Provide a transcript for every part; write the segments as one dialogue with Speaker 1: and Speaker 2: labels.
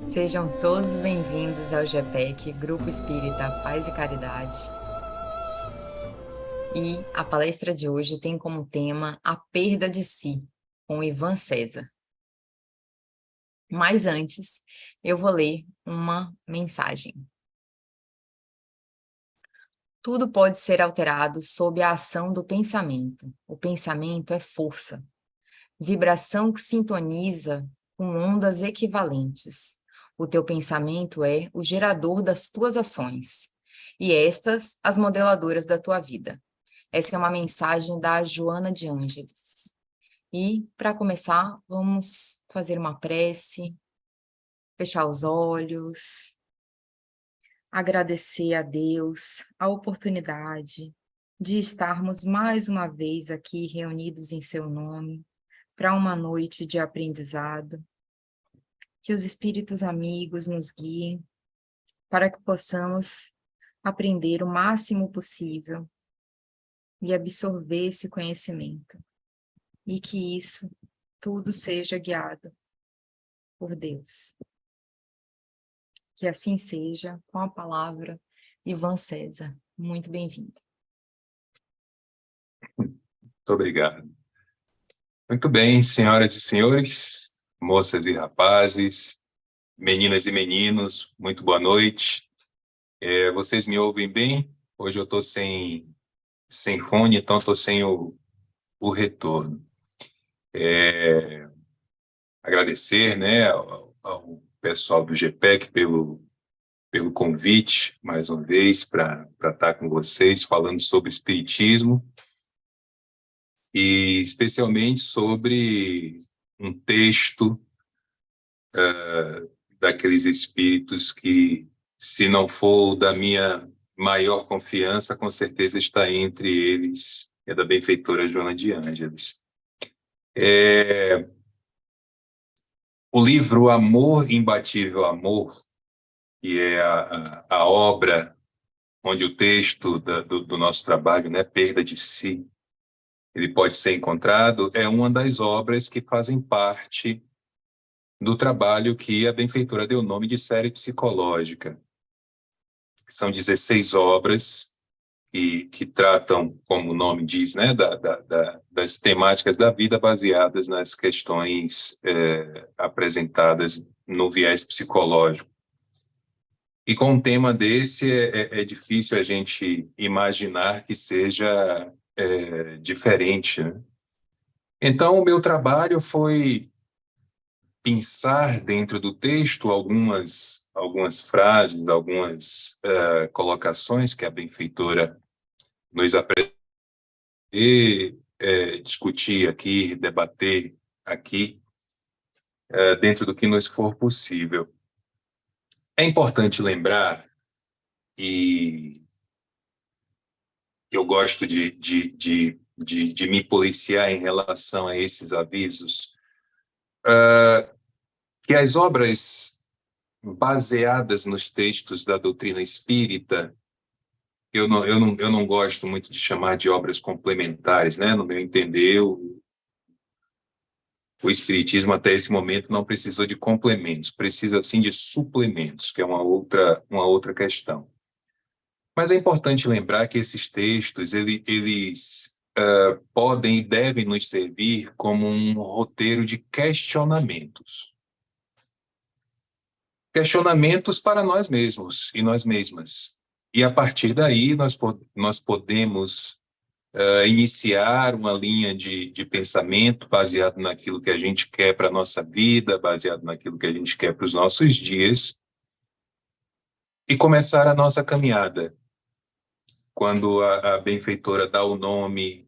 Speaker 1: Sejam todos bem-vindos ao GPEC, Grupo Espírita Paz e Caridade. E a palestra de hoje tem como tema a perda de si, com Ivan César. Mas antes, eu vou ler uma mensagem. Tudo pode ser alterado sob a ação do pensamento. O pensamento é força, vibração que sintoniza com ondas equivalentes. O teu pensamento é o gerador das tuas ações, e estas as modeladoras da tua vida. Essa é uma mensagem da Joana de Ângeles. E, para começar, vamos fazer uma prece, fechar os olhos, agradecer a Deus a oportunidade de estarmos mais uma vez aqui reunidos em seu nome, para uma noite de aprendizado. Que os espíritos amigos nos guiem para que possamos aprender o máximo possível e absorver esse conhecimento. E que isso tudo seja guiado por Deus. Que assim seja, com a palavra, Ivan César. Muito bem-vindo.
Speaker 2: Muito obrigado. Muito bem, senhoras e senhores, moças e rapazes, meninas e meninos, muito boa noite. Vocês me ouvem bem? Hoje eu estou sem fone, então estou sem o retorno. Agradecer, né, ao pessoal do GPEC pelo convite, mais uma vez, para estar com vocês falando sobre espiritismo, e especialmente sobre um texto daqueles espíritos que, se não for da minha maior confiança, com certeza está entre eles, é da benfeitora Joana de Ângeles. O livro Amor, Imbatível Amor, que é a obra onde o texto do nosso trabalho, né, Perda de Si, ele pode ser encontrado, é uma das obras que fazem parte do trabalho que a benfeitora deu o nome de série psicológica. São 16 obras que tratam, como o nome diz, né, das temáticas da vida baseadas nas questões apresentadas no viés psicológico. E com um tema desse é difícil a gente imaginar que seja diferente, né? Então, o meu trabalho foi pensar dentro do texto algumas frases, algumas colocações que a benfeitora nos apresentou e discutir aqui, debater aqui, dentro do que nos for possível. É importante lembrar, e eu gosto de me policiar em relação a esses avisos, que as obras baseadas nos textos da doutrina espírita, eu não gosto muito de chamar de obras complementares, né? No meu entender, o espiritismo até esse momento não precisou de complementos, precisa sim de suplementos, que é uma outra questão. Mas é importante lembrar que esses textos, eles podem e devem nos servir como um roteiro de questionamentos. Questionamentos para nós mesmos e nós mesmas. E, a partir daí, nós podemos iniciar uma linha de pensamento baseado naquilo que a gente quer para a nossa vida, baseado naquilo que a gente quer para os nossos dias, e começar a nossa caminhada. Quando a benfeitora dá o nome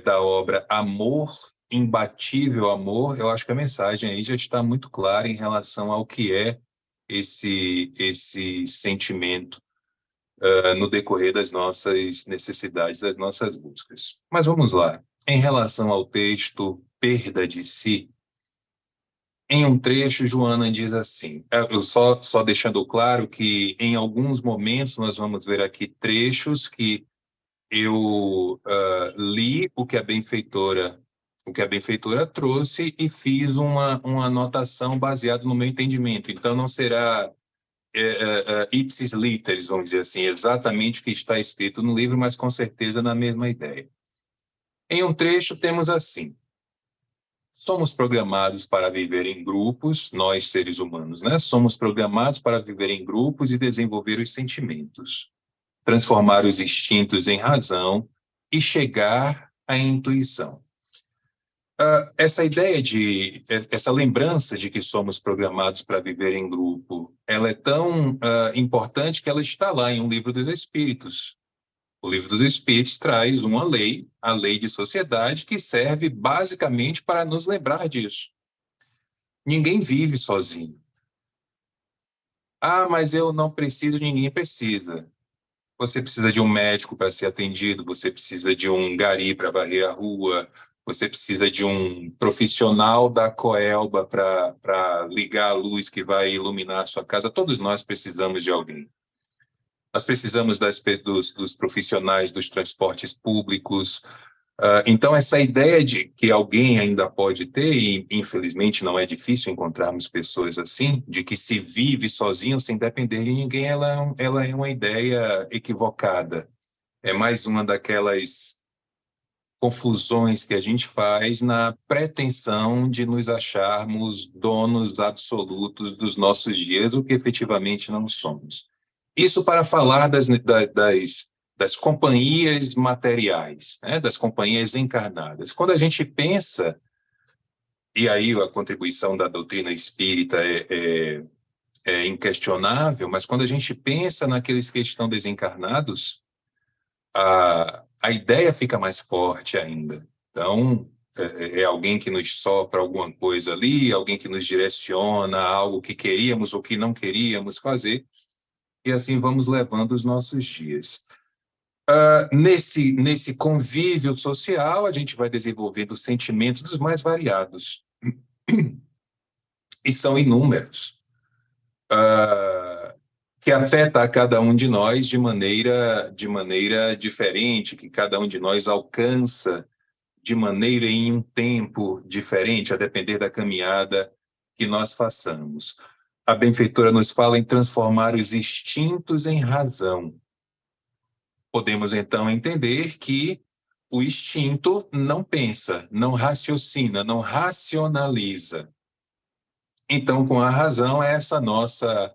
Speaker 2: da obra Amor, Imbatível Amor, eu acho que a mensagem aí já está muito clara em relação ao que é esse sentimento no decorrer das nossas necessidades, das nossas buscas. Mas vamos lá. Em relação ao texto Perda de Si, em um trecho, Joana diz assim, eu só deixando claro que em alguns momentos nós vamos ver aqui trechos que eu li o que a benfeitora o que a benfeitora trouxe e fiz uma anotação baseada no meu entendimento. Então, não será ipsis literis, vamos dizer assim, exatamente o que está escrito no livro, mas com certeza na mesma ideia. Em um trecho temos assim: somos programados para viver em grupos, nós seres humanos, né? Somos programados para viver em grupos e desenvolver os sentimentos, transformar os instintos em razão e chegar à intuição. Essa ideia essa lembrança de que somos programados para viver em grupo, ela é tão importante que ela está lá em um livro dos Espíritos. O livro dos Espíritos traz uma lei, a lei de sociedade, que serve basicamente para nos lembrar disso. Ninguém vive sozinho. Ah, mas eu não preciso, ninguém precisa. Você precisa de um médico para ser atendido, você precisa de um gari para varrer a rua, você precisa de um profissional da Coelba para ligar a luz que vai iluminar a sua casa. Todos nós precisamos de alguém. Nós precisamos dos profissionais dos transportes públicos. Então, essa ideia de que alguém ainda pode ter, e infelizmente não é difícil encontrarmos pessoas assim, de que se vive sozinho sem depender de ninguém, ela é uma ideia equivocada. É mais uma daquelas confusões que a gente faz na pretensão de nos acharmos donos absolutos dos nossos dias, o que efetivamente não somos. Isso para falar das companhias materiais, né, das companhias encarnadas. Quando a gente pensa, e aí a contribuição da doutrina espírita é inquestionável, mas quando a gente pensa naqueles que estão desencarnados, a ideia fica mais forte ainda. Então, é alguém que nos sopra alguma coisa ali, alguém que nos direciona a algo que queríamos ou que não queríamos fazer, e assim vamos levando os nossos dias. Nesse convívio social, a gente vai desenvolvendo sentimentos dos mais variados, e são inúmeros, que afeta a cada um de nós de maneira diferente, que cada um de nós alcança de maneira e em um tempo diferente, a depender da caminhada que nós façamos. A benfeitora nos fala em transformar os instintos em razão. Podemos, então, entender que o instinto não pensa, não raciocina, não racionaliza. Então, com a razão, é essa nossa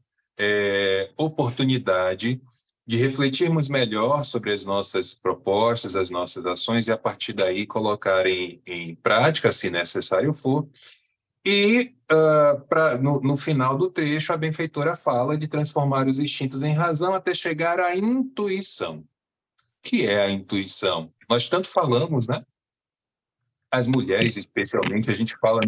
Speaker 2: oportunidade de refletirmos melhor sobre as nossas propostas, as nossas ações, e a partir daí colocar em prática, se necessário for. E no final do trecho, a benfeitora fala de transformar os instintos em razão até chegar à intuição. Que é a intuição? Nós tanto falamos, né? As mulheres, especialmente, a gente fala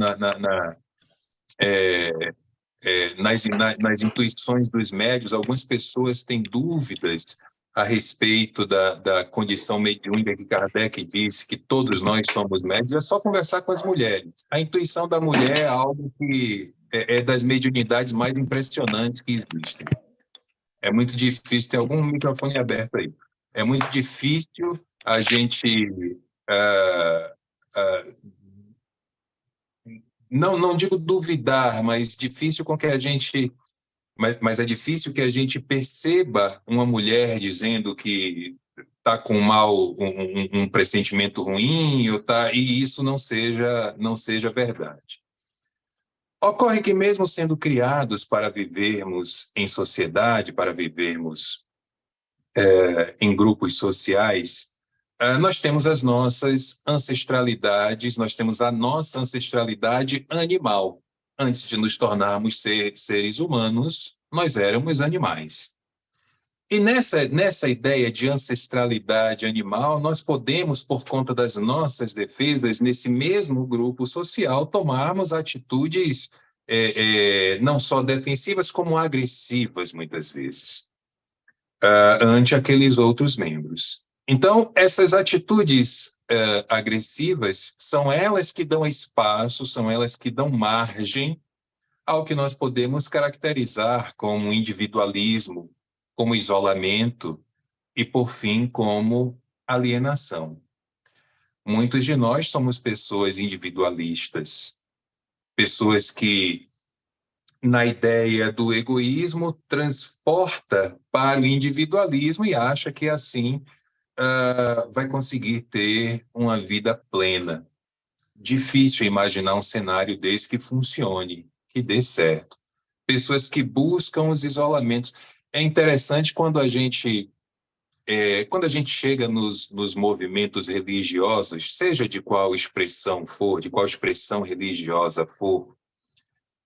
Speaker 2: nas intuições dos médios. Algumas pessoas têm dúvidas a respeito da condição mediúnica que Kardec disse que todos nós somos médios. É só conversar com as mulheres. A intuição da mulher é algo que é das mediunidades mais impressionantes que existem. É muito difícil, tem algum microfone aberto aí. É muito difícil a gente não digo duvidar, mas difícil com que a gente, mas é difícil que a gente perceba uma mulher dizendo que está com um pressentimento ruim, e isso não seja verdade. Ocorre que mesmo sendo criados para vivermos em sociedade, para vivermos em grupos sociais, nós temos as nossas ancestralidades, nós temos a nossa ancestralidade animal. Antes de nos tornarmos seres humanos, nós éramos animais. E nessa ideia de ancestralidade animal, nós podemos, por conta das nossas defesas, nesse mesmo grupo social, tomarmos atitudes não só defensivas, como agressivas, muitas vezes, ante aqueles outros membros. Então, essas atitudes agressivas são elas que dão espaço, são elas que dão margem ao que nós podemos caracterizar como individualismo, como isolamento e, por fim, como alienação. Muitos de nós somos pessoas individualistas, pessoas que, na ideia do egoísmo, transporta para o individualismo e acha que assim vai conseguir ter uma vida plena. Difícil imaginar um cenário desse que funcione, que dê certo. Pessoas que buscam os isolamentos. É interessante quando a gente chega nos movimentos religiosos, seja de qual expressão for, de qual expressão religiosa for,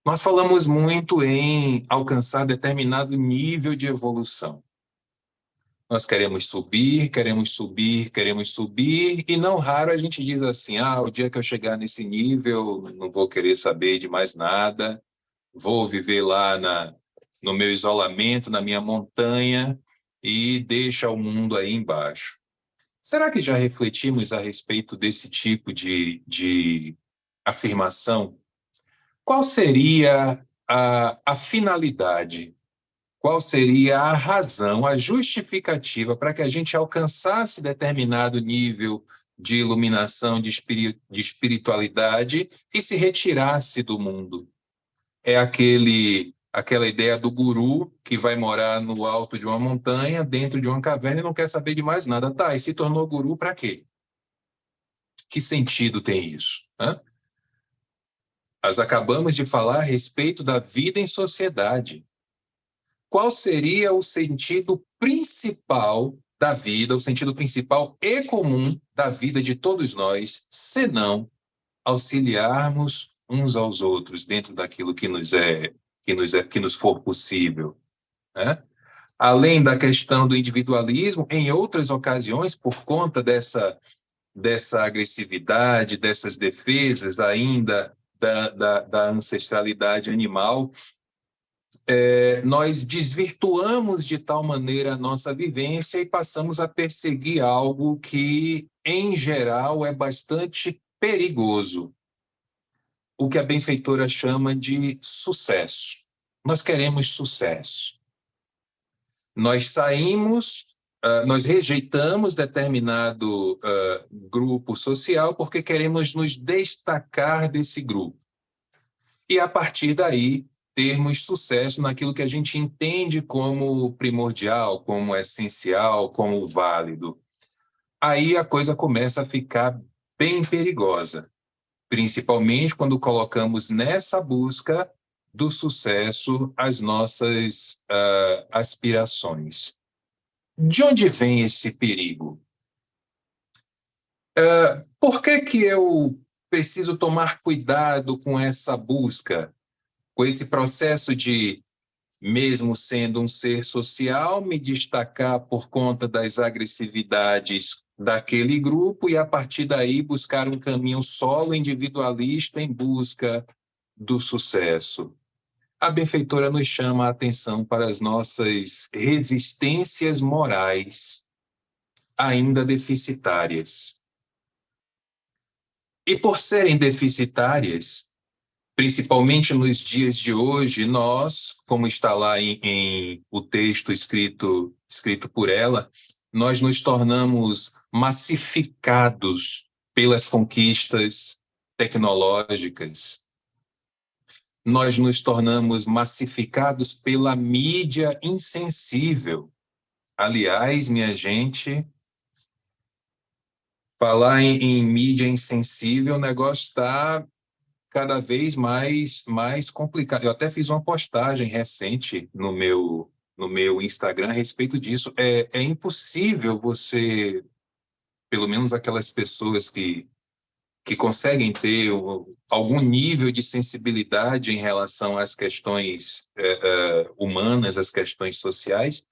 Speaker 2: nós falamos muito em alcançar determinado nível de evolução. Nós queremos subir, queremos subir, queremos subir, e não raro a gente diz assim: o dia que eu chegar nesse nível, não vou querer saber de mais nada, vou viver lá no meu isolamento, na minha montanha, e deixa o mundo aí embaixo. Será que já refletimos a respeito desse tipo de afirmação? Qual seria a finalidade? Qual seria a razão, a justificativa para que a gente alcançasse determinado nível de iluminação, de espiritualidade e se retirasse do mundo? É aquela ideia do guru que vai morar no alto de uma montanha, dentro de uma caverna e não quer saber de mais nada. Tá, e se tornou guru para quê? Que sentido tem isso? Hã? Nós acabamos de falar a respeito da vida em sociedade. Qual seria o sentido principal da vida, o sentido principal e comum da vida de todos nós, senão auxiliarmos uns aos outros dentro daquilo que nos for possível, né? Além da questão do individualismo, em outras ocasiões, por conta dessa agressividade, dessas defesas ainda da ancestralidade animal, nós desvirtuamos de tal maneira a nossa vivência e passamos a perseguir algo que, em geral, é bastante perigoso. O que a benfeitora chama de sucesso. Nós queremos sucesso. Nós rejeitamos determinado grupo social porque queremos nos destacar desse grupo. E, a partir daí, termos sucesso naquilo que a gente entende como primordial, como essencial, como válido. Aí a coisa começa a ficar bem perigosa, principalmente quando colocamos nessa busca do sucesso as nossas aspirações. De onde vem esse perigo? Por que eu preciso tomar cuidado com essa busca, com esse processo de, mesmo sendo um ser social, me destacar por conta das agressividades daquele grupo e, a partir daí, buscar um caminho solo, individualista, em busca do sucesso? A benfeitora nos chama a atenção para as nossas resistências morais ainda deficitárias. E por serem deficitárias, principalmente nos dias de hoje, nós, como está lá em o texto escrito por ela, nós nos tornamos massificados pelas conquistas tecnológicas. Nós nos tornamos massificados pela mídia insensível. Aliás, minha gente, falar em mídia insensível, o negócio está cada vez mais complicado. Eu até fiz uma postagem recente no meu Instagram a respeito disso. É impossível você, pelo menos aquelas pessoas que conseguem ter algum nível de sensibilidade em relação às questões humanas, às questões sociais,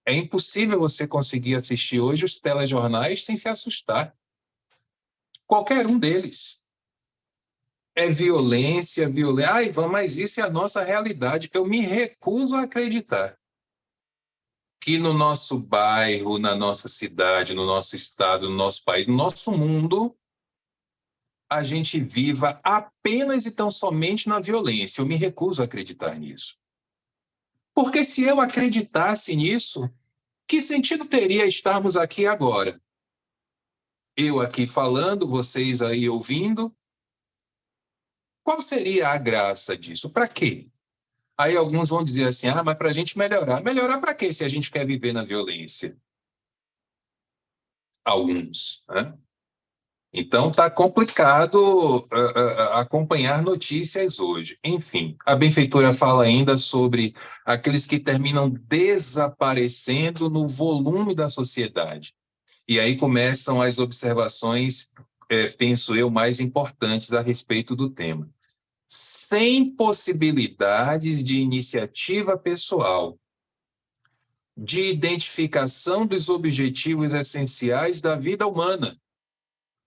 Speaker 2: é impossível você conseguir assistir hoje os telejornais sem se assustar. Qualquer um deles. É violência. Ai, Ivan, mas isso é a nossa realidade. Eu me recuso a acreditar que no nosso bairro, na nossa cidade, no nosso estado, no nosso país, no nosso mundo, a gente viva apenas e tão somente na violência. Eu me recuso a acreditar nisso. Porque se eu acreditasse nisso, que sentido teria estarmos aqui agora? Eu aqui falando, vocês aí ouvindo. Qual seria a graça disso? Para quê? Aí alguns vão dizer assim, mas para a gente melhorar. Melhorar para quê se a gente quer viver na violência? Alguns, né? Então está complicado acompanhar notícias hoje. Enfim, a benfeitora fala ainda sobre aqueles que terminam desaparecendo no volume da sociedade. E aí começam as observações, penso eu, mais importantes a respeito do tema. Sem possibilidades de iniciativa pessoal, de identificação dos objetivos essenciais da vida humana,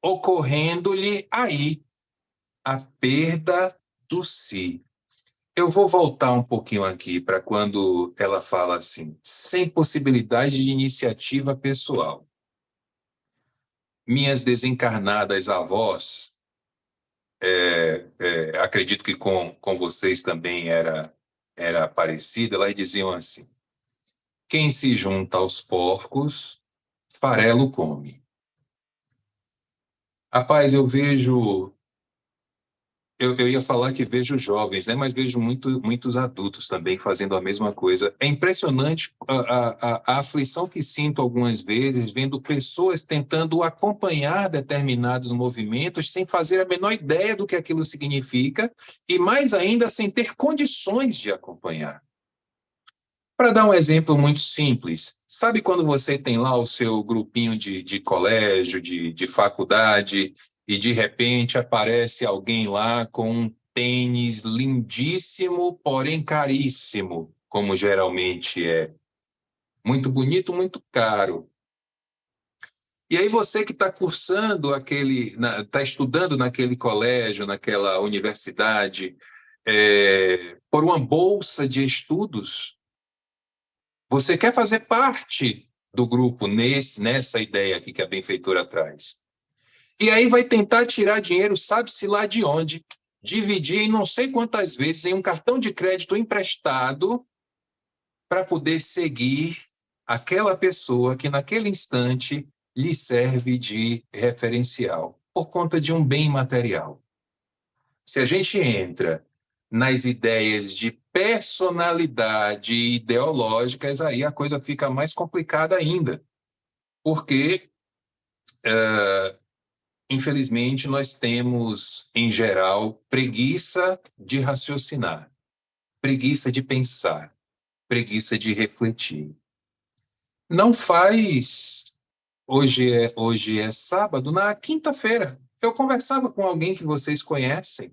Speaker 2: ocorrendo-lhe aí a perda do si. Eu vou voltar um pouquinho aqui para quando ela fala assim, sem possibilidade de iniciativa pessoal. Minhas desencarnadas avós, acredito que com vocês também era parecido, elas diziam assim, quem se junta aos porcos, farelo come. Rapaz, eu ia falar que vejo jovens, né? Mas vejo muitos adultos também fazendo a mesma coisa. É impressionante a aflição que sinto algumas vezes, vendo pessoas tentando acompanhar determinados movimentos sem fazer a menor ideia do que aquilo significa e, mais ainda, sem ter condições de acompanhar. Para dar um exemplo muito simples, sabe quando você tem lá o seu grupinho de colégio, de faculdade, e de repente aparece alguém lá com um tênis lindíssimo, porém caríssimo, como geralmente é. Muito bonito, muito caro. E aí você que está cursando está estudando naquele colégio, naquela universidade, por uma bolsa de estudos, você quer fazer parte do grupo nessa ideia aqui que a benfeitora traz. E aí vai tentar tirar dinheiro, sabe-se lá de onde, dividir em não sei quantas vezes em um cartão de crédito emprestado para poder seguir aquela pessoa que naquele instante lhe serve de referencial, por conta de um bem material. Se a gente entra nas ideias de personalidade ideológicas, aí a coisa fica mais complicada ainda, porque, infelizmente, nós temos, em geral, preguiça de raciocinar, preguiça de pensar, preguiça de refletir. Não faz... Hoje é sábado, na quinta-feira, eu conversava com alguém que vocês conhecem,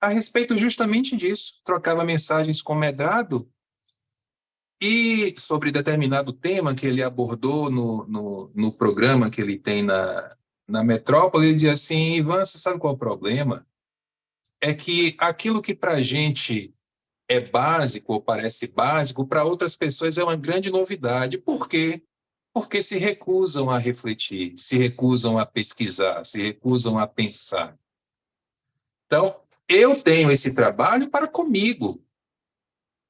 Speaker 2: a respeito justamente disso. Trocava mensagens com o Medrado e sobre determinado tema que ele abordou no programa que ele tem na Metrópole, ele dizia assim, Ivan, você sabe qual é o problema? É que aquilo que para a gente é básico ou parece básico, para outras pessoas é uma grande novidade. Por quê? Porque se recusam a refletir, se recusam a pesquisar, se recusam a pensar. Então, eu tenho esse trabalho para comigo,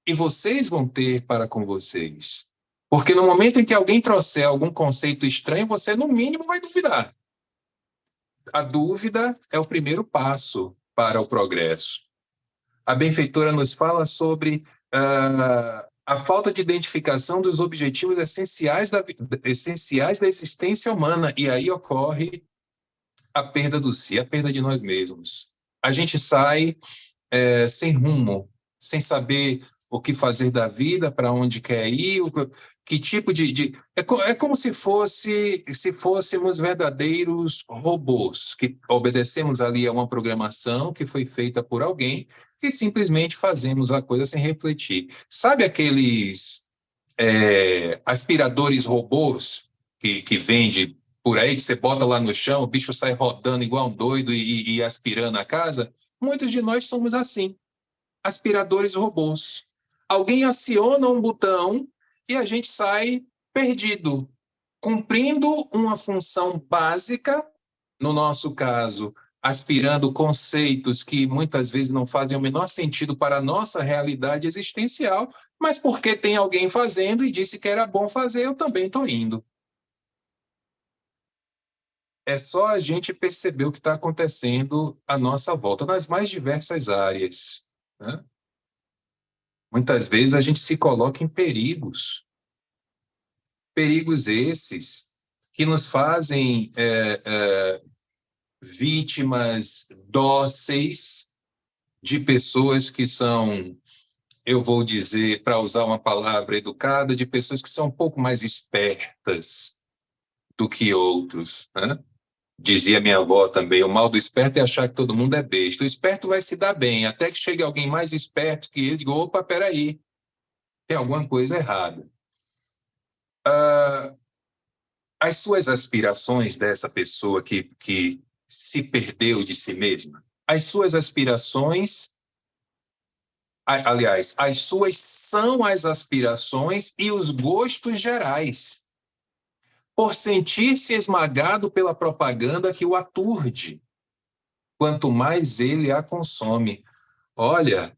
Speaker 2: e vocês vão ter para com vocês. Porque no momento em que alguém trouxer algum conceito estranho, você, no mínimo, vai duvidar. A dúvida é o primeiro passo para o progresso. A benfeitora nos fala sobre a falta de identificação dos objetivos essenciais da existência humana, e aí ocorre a perda do si, a perda de nós mesmos. A gente sai sem rumo, sem saber o que fazer da vida, para onde quer ir, que tipo é como se fôssemos verdadeiros robôs, que obedecemos ali a uma programação que foi feita por alguém e simplesmente fazemos a coisa sem refletir. Sabe aqueles aspiradores robôs que vende por aí, que você bota lá no chão, o bicho sai rodando igual um doido e aspirando a casa? Muitos de nós somos assim, aspiradores robôs. Alguém aciona um botão e a gente sai perdido, cumprindo uma função básica, no nosso caso, aspirando conceitos que muitas vezes não fazem o menor sentido para a nossa realidade existencial, mas porque tem alguém fazendo e disse que era bom fazer, eu também estou indo. É só a gente perceber o que está acontecendo à nossa volta, nas mais diversas áreas, né? Muitas vezes a gente se coloca em perigos, perigos esses que nos fazem vítimas dóceis de pessoas que são, eu vou dizer, para usar uma palavra educada, de pessoas que são um pouco mais espertas do que outros, né? Dizia minha avó também, o mal do esperto é achar que todo mundo é besta. O esperto vai se dar bem, até que chegue alguém mais esperto que ele e diga, opa, peraí, tem alguma coisa errada. As suas aspirações dessa pessoa que se perdeu de si mesma, as suas aspirações, aliás, as suas são as aspirações e os gostos gerais, por sentir-se esmagado pela propaganda que o aturde, quanto mais ele a consome. Olha,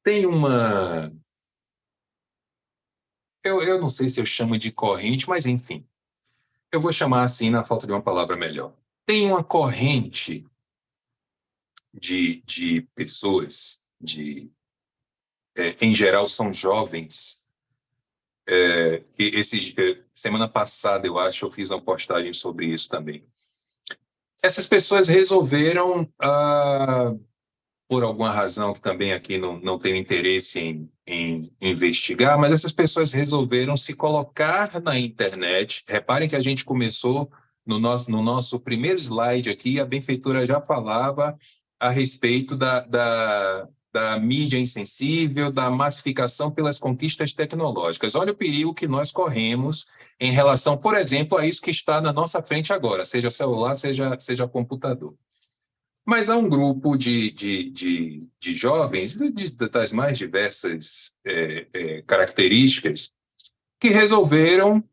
Speaker 2: tem uma... Eu não sei se eu chamo de corrente, mas enfim, eu vou chamar assim na falta de uma palavra melhor. Tem uma corrente de pessoas, em geral são jovens, semana passada, eu acho, eu fiz uma postagem sobre isso também. Essas pessoas resolveram, por alguma razão que também aqui não tenho interesse em investigar, mas essas pessoas resolveram se colocar na internet. Reparem que a gente começou no nosso primeiro slide aqui, a benfeitora já falava a respeito da mídia insensível, da massificação pelas conquistas tecnológicas. Olha o perigo que nós corremos em relação, por exemplo, a isso que está na nossa frente agora, seja celular, seja computador. Mas há um grupo de jovens, das mais diversas características, que resolveram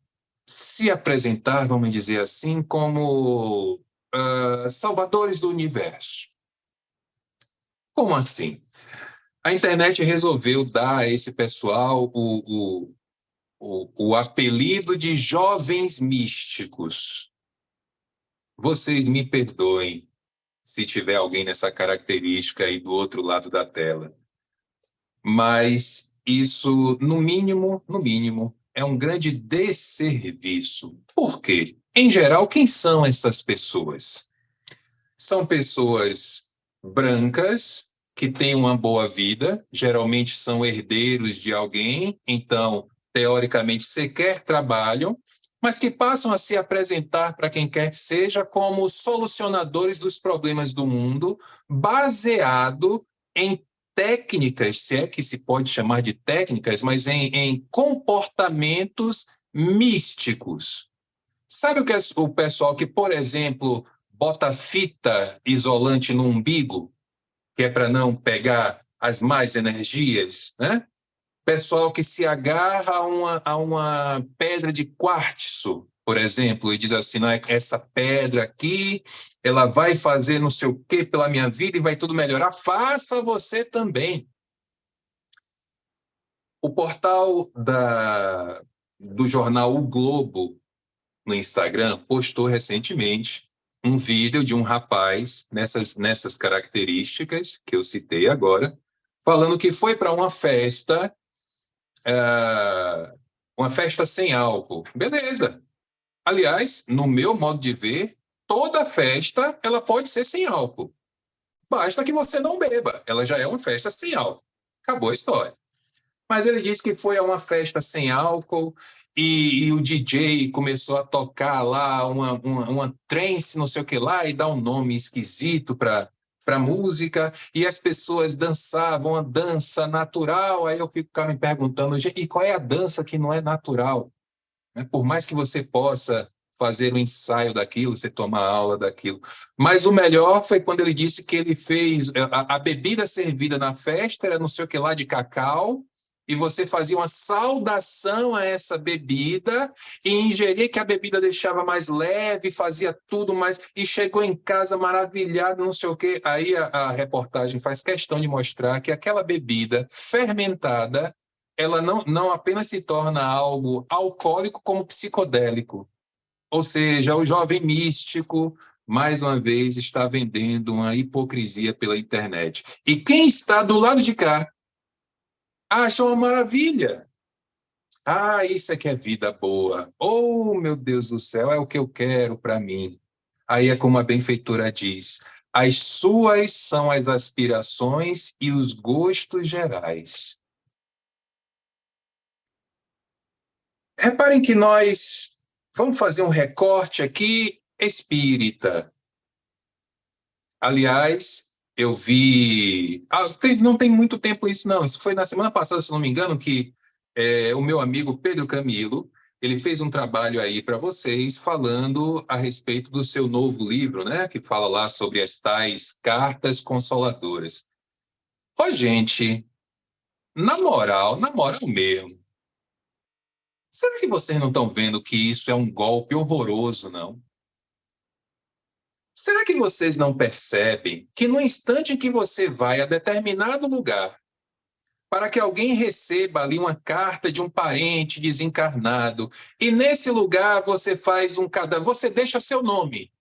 Speaker 2: se apresentar, vamos dizer assim, como salvadores do universo. Como assim? A internet resolveu dar a esse pessoal o apelido de jovens místicos. Vocês me perdoem se tiver alguém nessa característica aí do outro lado da tela. Mas isso, no mínimo, é um grande desserviço. Por quê? Em geral, quem são essas pessoas? São pessoas brancas que têm uma boa vida, geralmente são herdeiros de alguém, então, teoricamente, sequer trabalham, mas que passam a se apresentar para quem quer que seja como solucionadores dos problemas do mundo, baseado em técnicas, se é que se pode chamar de técnicas, mas em comportamentos místicos. Sabe o que é o pessoal que, por exemplo, bota fita isolante no umbigo, que é para não pegar as más energias, né? Pessoal que se agarra a uma pedra de quartzo, por exemplo, e diz assim, não, essa pedra aqui, ela vai fazer não sei o quê pela minha vida e vai tudo melhorar. Faça você também. O portal do jornal O Globo, no Instagram, postou recentemente um vídeo de um rapaz nessas características que eu citei agora, falando que foi para uma festa sem álcool. Beleza. Aliás, no meu modo de ver, toda festa ela pode ser sem álcool. Basta que você não beba. Ela já é uma festa sem álcool. Acabou a história. Mas ele disse que foi a uma festa sem álcool e o DJ começou a tocar lá uma trance, não sei o que lá, e dar um nome esquisito para música, e as pessoas dançavam a dança natural. Aí eu fico me perguntando, e qual é a dança que não é natural? Por mais que você possa fazer um ensaio daquilo, você tomar aula daquilo. Mas o melhor foi quando ele disse que ele fez a bebida servida na festa era não sei o que lá de cacau, e você fazia uma saudação a essa bebida e ingeria, que a bebida deixava mais leve, fazia tudo mais, e chegou em casa maravilhado, não sei o quê. Aí a reportagem faz questão de mostrar que aquela bebida fermentada, ela não apenas se torna algo alcoólico, como psicodélico. Ou seja, o jovem místico, mais uma vez, está vendendo uma hipocrisia pela internet. E quem está do lado de cá acha uma maravilha. Ah, isso é que é vida boa. Oh, meu Deus do céu, é o que eu quero para mim. Aí é como a benfeitora diz: as suas são as aspirações e os gostos gerais. Reparem que nós vamos fazer um recorte aqui espírita. Aliás, eu vi. Não tem muito tempo isso, não. Isso foi na semana passada, se não me engano, que o meu amigo Pedro Camilo ele fez um trabalho aí para vocês falando a respeito do seu novo livro, né? Que fala lá sobre as tais cartas consoladoras. Ô, gente, na moral mesmo, será que vocês não estão vendo que isso é um golpe horroroso, não? Será que vocês não percebem que no instante em que você vai a determinado lugar para que alguém receba ali uma carta de um parente desencarnado, e nesse lugar você faz um cadáver, você deixa seu nome.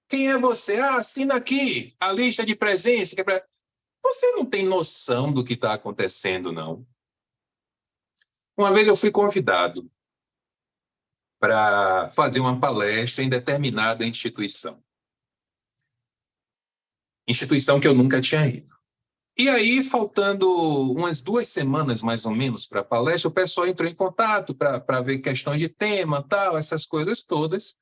Speaker 2: Quem é você? Ah, assina aqui a lista de presença. Você não tem noção do que está acontecendo, não. Uma vez eu fui convidado para fazer uma palestra em determinada instituição. Instituição que eu nunca tinha ido. E aí, faltando umas 2 semanas, mais ou menos, para a palestra, o pessoal entrou em contato para ver questão de tema, tal, essas coisas todas.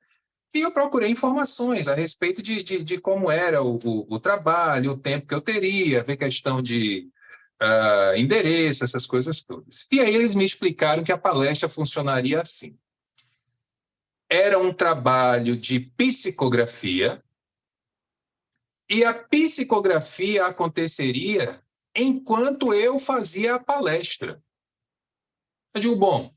Speaker 2: E eu procurei informações a respeito de como era o trabalho, o tempo que eu teria, ver questão de endereço, essas coisas todas. E aí eles me explicaram que a palestra funcionaria assim. Era um trabalho de psicografia, e a psicografia aconteceria enquanto eu fazia a palestra. Eu digo, bom,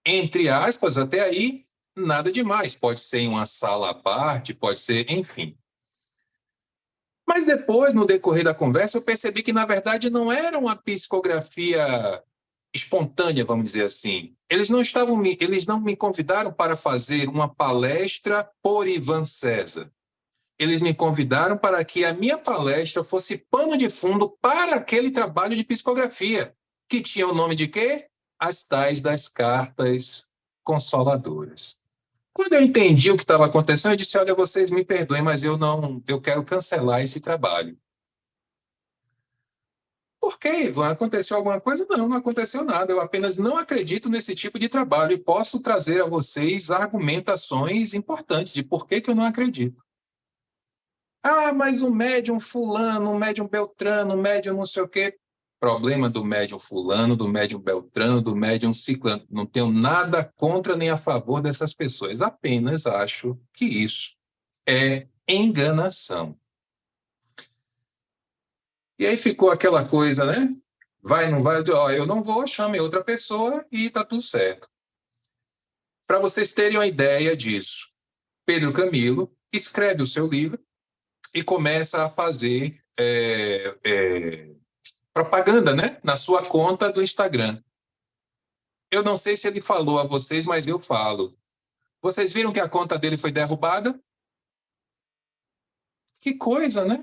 Speaker 2: entre aspas, até aí, nada demais. Pode ser em uma sala à parte, pode ser, enfim. Mas depois, no decorrer da conversa, eu percebi que, na verdade, não era uma psicografia espontânea, vamos dizer assim. Eles não me convidaram para fazer uma palestra por Ivan César. Eles me convidaram para que a minha palestra fosse pano de fundo para aquele trabalho de psicografia, que tinha o nome de quê? As tais das cartas consoladoras. Quando eu entendi o que estava acontecendo, eu disse, olha, vocês me perdoem, mas eu quero cancelar esse trabalho. Por quê, Ivan? Aconteceu alguma coisa? Não, não aconteceu nada. Eu apenas não acredito nesse tipo de trabalho e posso trazer a vocês argumentações importantes de por que eu não acredito. Ah, mas o médium fulano, o médium beltrano, o médium não sei o quê. Problema do médium fulano, do médium beltrano, do médium ciclano. Não tenho nada contra nem a favor dessas pessoas. Apenas acho que isso é enganação. E aí ficou aquela coisa, né? Vai, não vai? Ó, eu não vou, chame outra pessoa e tá tudo certo. Para vocês terem uma ideia disso, Pedro Camilo escreve o seu livro e começa a fazer propaganda, né? Na sua conta do Instagram. Eu não sei se ele falou a vocês, mas eu falo. Vocês viram que a conta dele foi derrubada? Que coisa, né?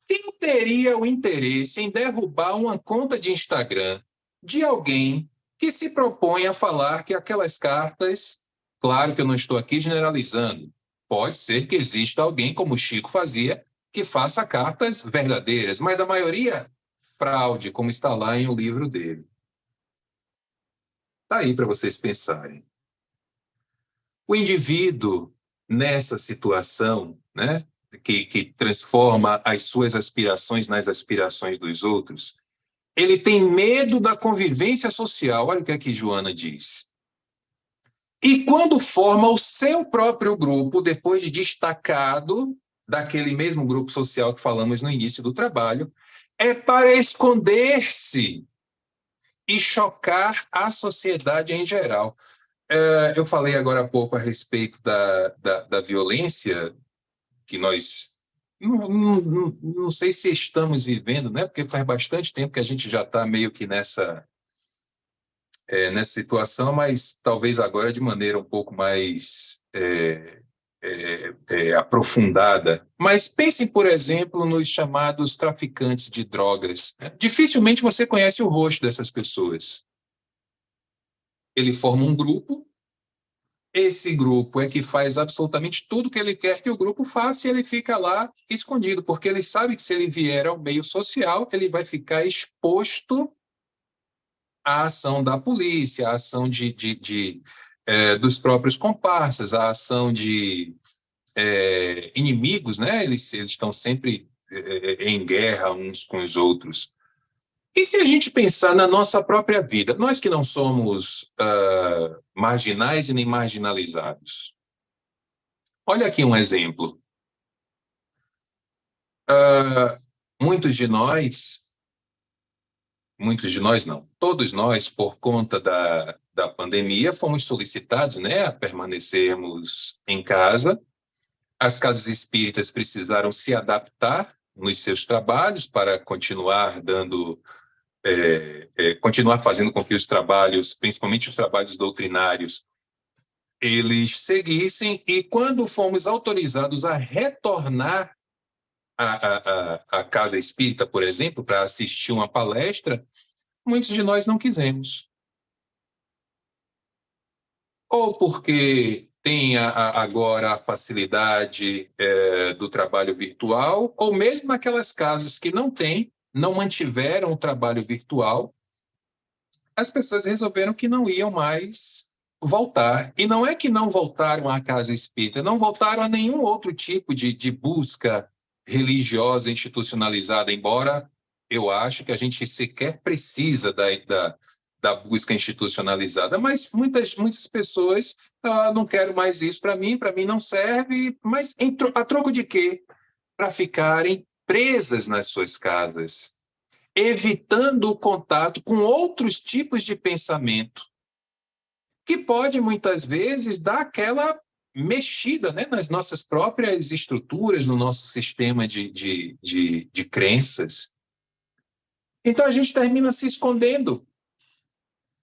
Speaker 2: Quem teria o interesse em derrubar uma conta de Instagram de alguém que se propõe a falar que aquelas cartas, claro que eu não estou aqui generalizando, pode ser que exista alguém, como o Chico fazia, que faça cartas verdadeiras, mas a maioria, fraude, como está lá em o livro dele. Está aí para vocês pensarem. O indivíduo, nessa situação, né, que transforma as suas aspirações nas aspirações dos outros, ele tem medo da convivência social. Olha o que aqui Joana diz. E quando forma o seu próprio grupo, depois de destacado daquele mesmo grupo social que falamos no início do trabalho, é para esconder-se e chocar a sociedade em geral. Eu falei agora há pouco a respeito da violência que nós não sei se estamos vivendo, né? Porque faz bastante tempo que a gente já está meio que nessa situação, mas talvez agora de maneira um pouco mais aprofundada. Mas pensem, por exemplo, nos chamados traficantes de drogas. Dificilmente você conhece o rosto dessas pessoas. Ele forma um grupo, esse grupo é que faz absolutamente tudo que ele quer que o grupo faça e ele fica lá escondido, porque ele sabe que se ele vier ao meio social, ele vai ficar exposto à ação da polícia, à ação dos próprios comparsas, à ação de inimigos, né? Eles estão sempre em guerra uns com os outros. E se a gente pensar na nossa própria vida, nós que não somos marginais e nem marginalizados, olha aqui um exemplo. Muitos de nós não, todos nós, por conta da pandemia, fomos solicitados, né, a permanecermos em casa. As casas espíritas precisaram se adaptar nos seus trabalhos para continuar continuar fazendo com que os trabalhos, principalmente os trabalhos doutrinários, eles seguissem, e quando fomos autorizados a retornar à casa espírita, por exemplo, para assistir uma palestra, muitos de nós não quisemos. Ou porque tem agora a facilidade do trabalho virtual, ou mesmo naquelas casas que não mantiveram o trabalho virtual, as pessoas resolveram que não iam mais voltar. E não é que não voltaram à casa espírita, não voltaram a nenhum outro tipo de busca religiosa institucionalizada, embora eu acho que a gente sequer precisa da busca institucionalizada, mas muitas pessoas não quero mais isso para mim não serve, mas a troco de quê? Para ficarem presas nas suas casas, evitando o contato com outros tipos de pensamento, que pode muitas vezes dar aquela mexida, né, nas nossas próprias estruturas, no nosso sistema de crenças. Então a gente termina se escondendo.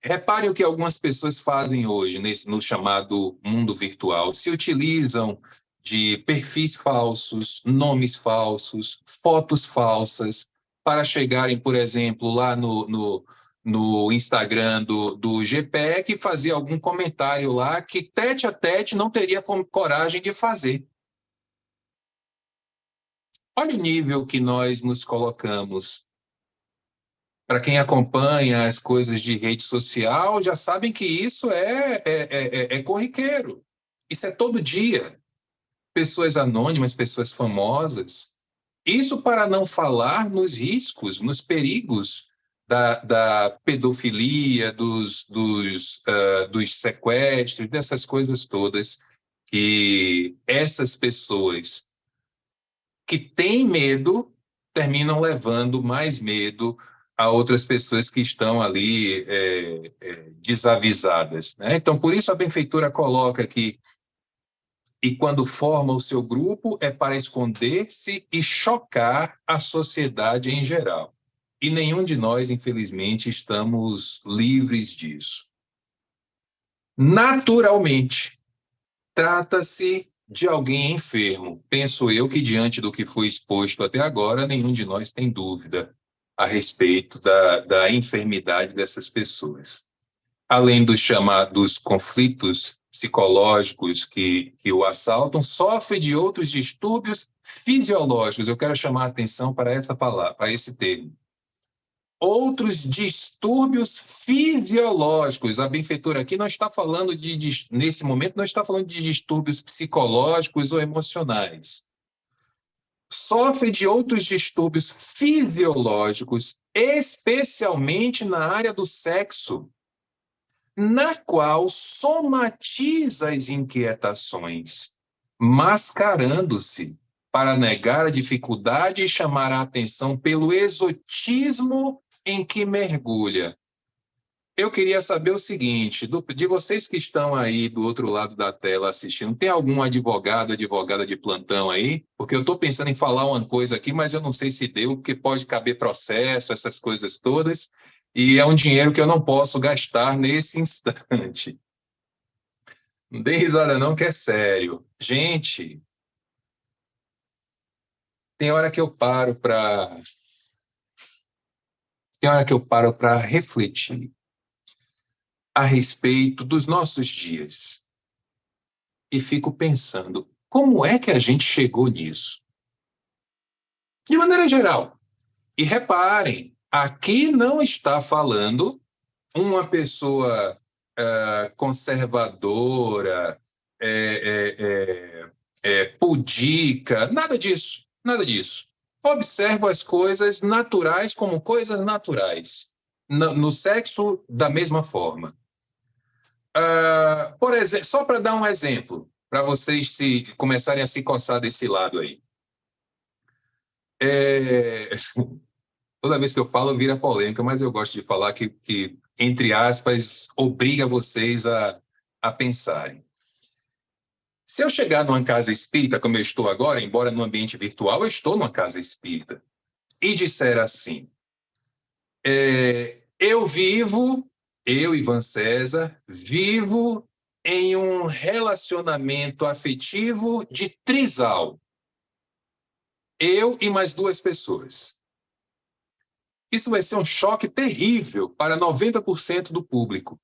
Speaker 2: Repare o que algumas pessoas fazem hoje, no chamado mundo virtual. Se utilizam de perfis falsos, nomes falsos, fotos falsas, para chegarem, por exemplo, lá no Instagram do GPEC e fazer algum comentário lá que, tete a tete, não teria coragem de fazer. Olha o nível que nós nos colocamos. Para quem acompanha as coisas de rede social, já sabem que isso é corriqueiro. Isso é todo dia. Pessoas anônimas, pessoas famosas. Isso para não falar nos riscos, nos perigos da pedofilia, dos sequestros, dessas coisas todas, que essas pessoas que têm medo terminam levando mais medo a outras pessoas que estão ali desavisadas, né? Então, por isso a benfeitora coloca que e quando forma o seu grupo é para esconder-se e chocar a sociedade em geral. E nenhum de nós, infelizmente, estamos livres disso. Naturalmente, trata-se de alguém enfermo. Penso eu que, diante do que foi exposto até agora, nenhum de nós tem dúvida a respeito da enfermidade dessas pessoas. Além dos conflitos psicológicos que o assaltam, sofre de outros distúrbios fisiológicos. Eu quero chamar a atenção para essa palavra, para esse termo. Outros distúrbios fisiológicos. A benfeitora aqui não está falando nesse momento, não está falando de distúrbios psicológicos ou emocionais. Sofre de outros distúrbios fisiológicos, especialmente na área do sexo, na qual somatiza as inquietações, mascarando-se para negar a dificuldade e chamar a atenção pelo exotismo em que mergulha. Eu queria saber o seguinte, de vocês que estão aí do outro lado da tela assistindo, tem algum advogada de plantão aí? Porque eu estou pensando em falar uma coisa aqui, mas eu não sei se deu, porque pode caber processo, essas coisas todas. E é um dinheiro que eu não posso gastar nesse instante. Não dê risada não, que é sério. Gente, tem hora que eu paro para refletir a respeito dos nossos dias e fico pensando, como é que a gente chegou nisso? De maneira geral. E reparem, aqui não está falando uma pessoa conservadora, pudica, nada disso, nada disso. Observo as coisas naturais como coisas naturais. No sexo, da mesma forma. Por exemplo, só para dar um exemplo, para vocês começarem a se coçar desse lado aí. Toda vez que eu falo, vira polêmica, mas eu gosto de falar que entre aspas, obriga vocês a pensarem. Se eu chegar numa casa espírita, como eu estou agora, embora no ambiente virtual, eu estou numa casa espírita, e disser assim, eu, Ivan César, vivo em um relacionamento afetivo de trisal. Eu e mais duas pessoas. Isso vai ser um choque terrível para 90% do público.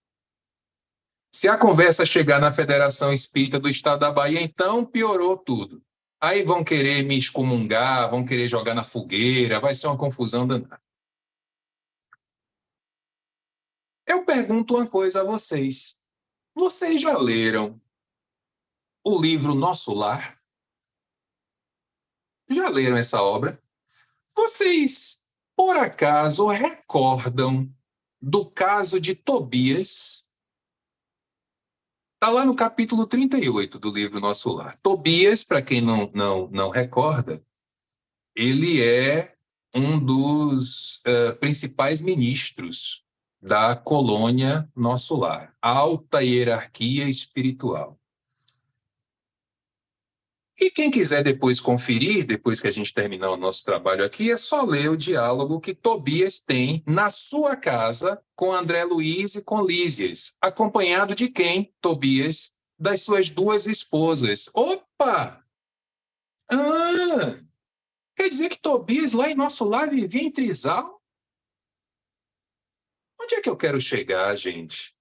Speaker 2: Se a conversa chegar na Federação Espírita do Estado da Bahia, então piorou tudo. Aí vão querer me excomungar, vão querer jogar na fogueira, vai ser uma confusão danada. Eu pergunto uma coisa a vocês. Vocês já leram o livro Nosso Lar? Já leram essa obra? Vocês, por acaso, recordam do caso de Tobias? Está lá no capítulo 38 do livro Nosso Lar. Tobias, para quem não recorda, ele é um dos principais ministros da colônia Nosso Lar, alta hierarquia espiritual. E quem quiser depois conferir, depois que a gente terminar o nosso trabalho aqui, é só ler o diálogo que Tobias tem na sua casa com André Luiz e com Lísias, acompanhado de quem, Tobias? Das suas duas esposas. Opa! Quer dizer que Tobias lá em Nosso Lar vivia em trisal? Onde é que eu quero chegar, gente?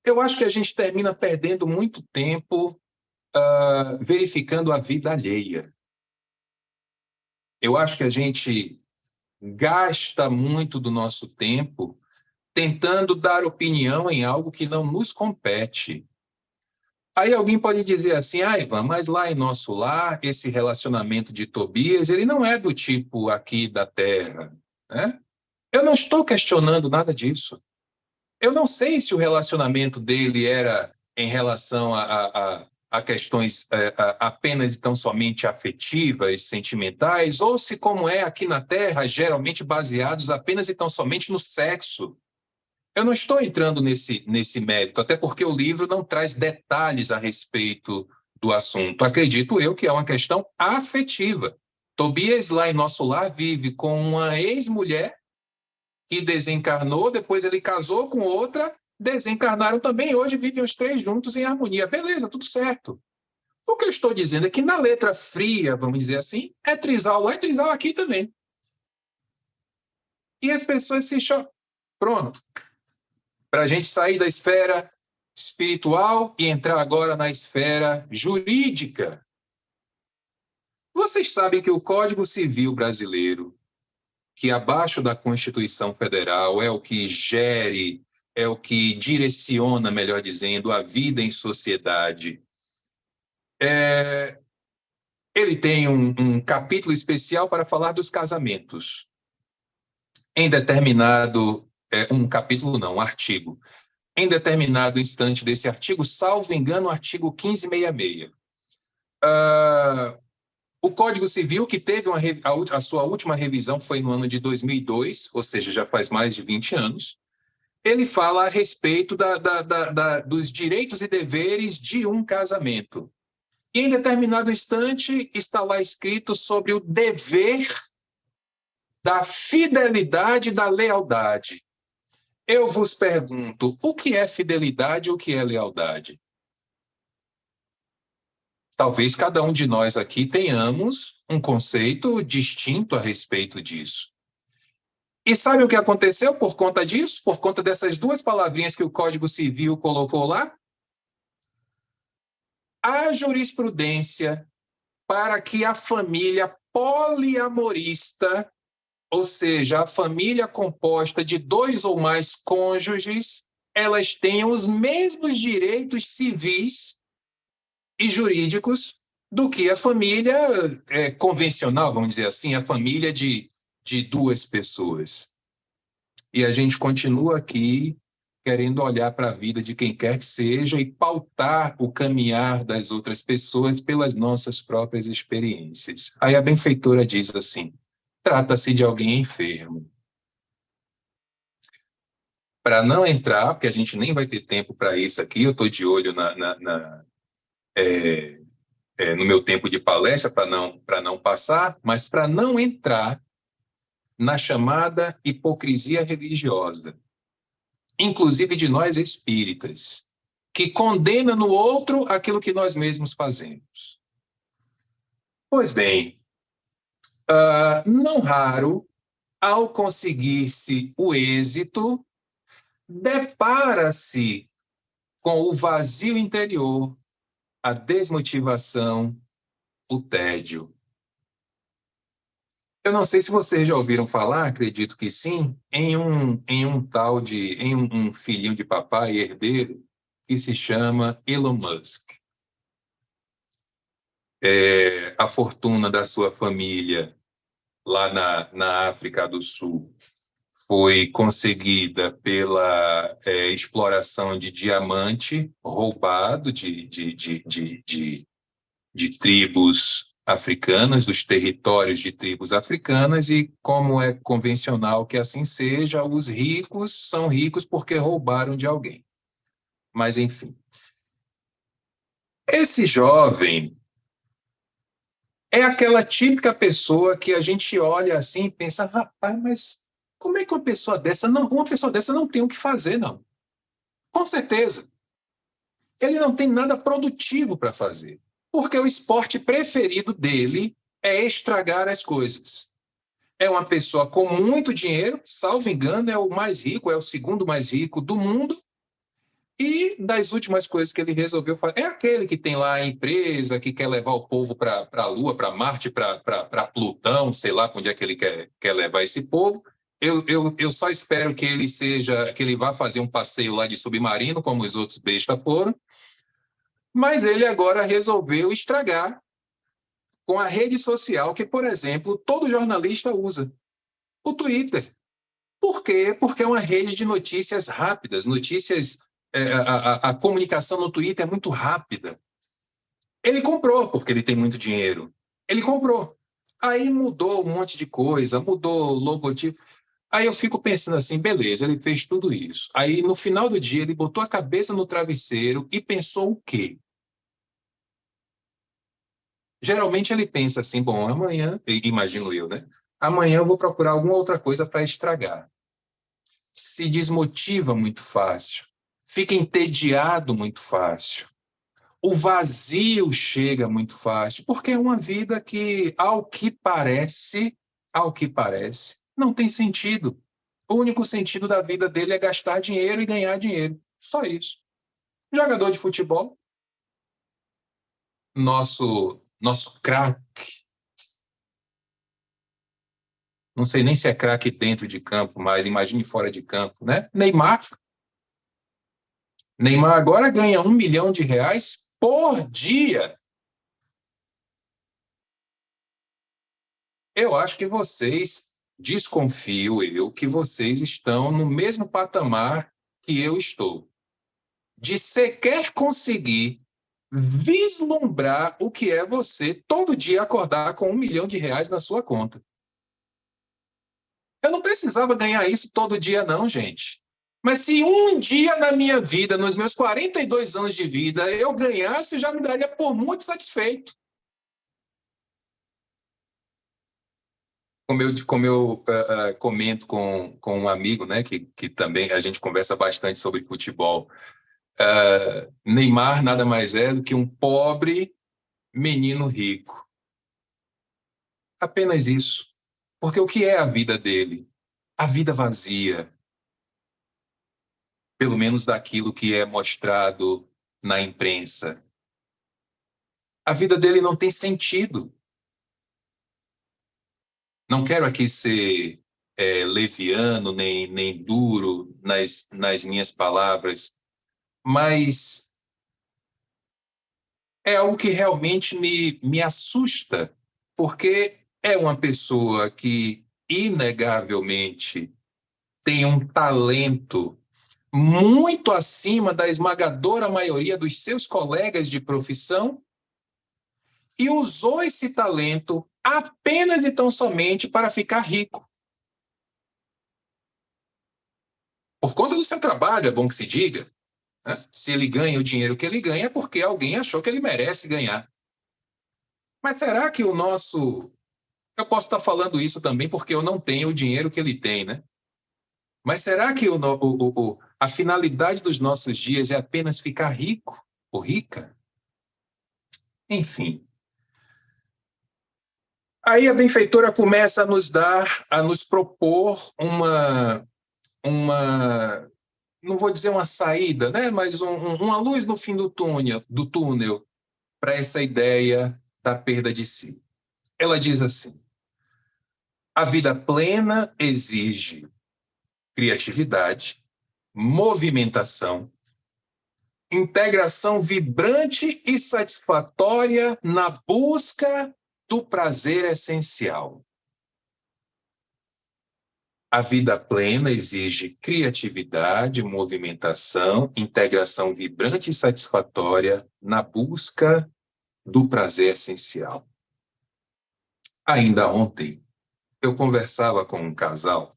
Speaker 2: Eu acho que a gente termina perdendo muito tempo verificando a vida alheia. Eu acho que a gente gasta muito do nosso tempo tentando dar opinião em algo que não nos compete. Aí alguém pode dizer assim, Ivan, mas lá em Nosso Lar, esse relacionamento de Tobias, ele não é do tipo aqui da Terra, né? Eu não estou questionando nada disso. Eu não sei se o relacionamento dele era em relação a questões apenas e tão somente afetivas, sentimentais, ou se, como é aqui na Terra, geralmente baseados apenas e tão somente no sexo. Eu não estou entrando nesse mérito, até porque o livro não traz detalhes a respeito do assunto. Acredito eu que é uma questão afetiva. Tobias, lá em Nosso Lar, vive com uma ex-mulher que desencarnou, depois ele casou com outra, desencarnaram também, hoje vivem os três juntos em harmonia. Beleza, tudo certo. O que eu estou dizendo é que na letra fria, vamos dizer assim, é trisal lá, é trisal aqui também. E as pessoas se chocam. Pronto. Para a gente sair da esfera espiritual e entrar agora na esfera jurídica. Vocês sabem que o Código Civil brasileiro, que abaixo da Constituição Federal é o que gere, é o que direciona, melhor dizendo, a vida em sociedade. Ele tem um capítulo especial para falar dos casamentos. Em determinado, um capítulo não, um artigo. Em determinado instante desse artigo, salvo engano, o artigo 1566. O Código Civil, que teve a sua última revisão foi no ano de 2002, ou seja, já faz mais de 20 anos, ele fala a respeito dos direitos e deveres de um casamento. E em determinado instante está lá escrito sobre o dever da fidelidade e da lealdade. Eu vos pergunto, o que é fidelidade e o que é lealdade? Talvez cada um de nós aqui tenhamos um conceito distinto a respeito disso. E sabe o que aconteceu por conta disso? Por conta dessas duas palavrinhas que o Código Civil colocou lá? A jurisprudência para que a família poliamorista, ou seja, a família composta de 2 ou mais cônjuges, elas tenham os mesmos direitos civis e jurídicos do que a família convencional, vamos dizer assim, a família de 2 pessoas. E a gente continua aqui querendo olhar para a vida de quem quer que seja e pautar o caminhar das outras pessoas pelas nossas próprias experiências. Aí a benfeitora diz assim, trata-se de alguém enfermo. Para não entrar, porque a gente nem vai ter tempo para isso aqui, eu estou de olho no meu tempo de palestra para não passar, mas para não entrar na chamada hipocrisia religiosa, inclusive de nós espíritas, que condena no outro aquilo que nós mesmos fazemos. Pois bem, não raro, ao conseguir-se o êxito, depara-se com o vazio interior, a desmotivação, o tédio. Eu não sei se vocês já ouviram falar, acredito que sim, em um filhinho de papai herdeiro que se chama Elon Musk. A fortuna da sua família lá na África do Sul foi conseguida pela exploração de diamante roubado de tribos africanas, dos territórios de tribos africanas, e como é convencional que assim seja, os ricos são ricos porque roubaram de alguém. Mas, enfim. Esse jovem é aquela típica pessoa que a gente olha assim e pensa, rapaz, mas como é que uma pessoa dessa não tem o que fazer, não? Com certeza. Ele não tem nada produtivo para fazer, porque o esporte preferido dele é estragar as coisas. É uma pessoa com muito dinheiro, salvo engano, é o mais rico, é o segundo mais rico do mundo, e das últimas coisas que ele resolveu fazer, é aquele que tem lá a empresa, que quer levar o povo para a Lua, para Marte, para Plutão, sei lá onde é que ele quer levar esse povo. Eu só espero que ele vá fazer um passeio lá de submarino, como os outros bestas foram, mas ele agora resolveu estragar com a rede social que, por exemplo, todo jornalista usa, o Twitter. Por quê? Porque é uma rede de notícias rápidas, a comunicação no Twitter é muito rápida. Ele comprou, porque ele tem muito dinheiro. Ele comprou. Aí mudou um monte de coisa, mudou o logotipo. Aí eu fico pensando assim, beleza, ele fez tudo isso. Aí no final do dia ele botou a cabeça no travesseiro e pensou o quê? Geralmente ele pensa assim, bom, amanhã, imagino eu, né? Amanhã eu vou procurar alguma outra coisa para estragar. Se desmotiva muito fácil, fica entediado muito fácil. O vazio chega muito fácil, porque é uma vida que, ao que parece, não tem sentido. O único sentido da vida dele é gastar dinheiro e ganhar dinheiro. Só isso. Jogador de futebol, nosso craque. Não sei nem se é craque dentro de campo, mas imagine fora de campo, né? Neymar. Neymar agora ganha R$1 milhão por dia. Eu acho que desconfio eu, que vocês estão no mesmo patamar que eu estou. De sequer conseguir vislumbrar o que é você todo dia acordar com R$1 milhão na sua conta. Eu não precisava ganhar isso todo dia, não, gente. Mas se um dia na minha vida, nos meus 42 anos de vida, eu ganhasse, já me daria por muito satisfeito. como eu comento com um amigo, né, que também a gente conversa bastante sobre futebol, Neymar nada mais é do que um pobre menino rico. Apenas isso. Porque o que é a vida dele? A vida vazia, pelo menos daquilo que é mostrado na imprensa. A vida dele não tem sentido. Não quero aqui ser leviano, nem duro nas minhas palavras, mas é algo que realmente me assusta, porque é uma pessoa que, inegavelmente, tem um talento muito acima da esmagadora maioria dos seus colegas de profissão e usou esse talento apenas e tão somente para ficar rico. Por conta do seu trabalho, é bom que se diga, né? Se ele ganha o dinheiro que ele ganha, é porque alguém achou que ele merece ganhar. Mas será que o nosso... Eu posso estar falando isso também porque eu não tenho o dinheiro que ele tem, né? Mas será que a finalidade dos nossos dias é apenas ficar rico ou rica? Enfim. Aí a benfeitora começa a nos propor não vou dizer uma saída, né? Mas uma luz no fim do túnel para essa ideia da perda de si. Ela diz assim: a vida plena exige criatividade, movimentação, integração vibrante e satisfatória na busca do prazer essencial. A vida plena exige criatividade, movimentação, integração vibrante e satisfatória na busca do prazer essencial. Ainda ontem, eu conversava com um casal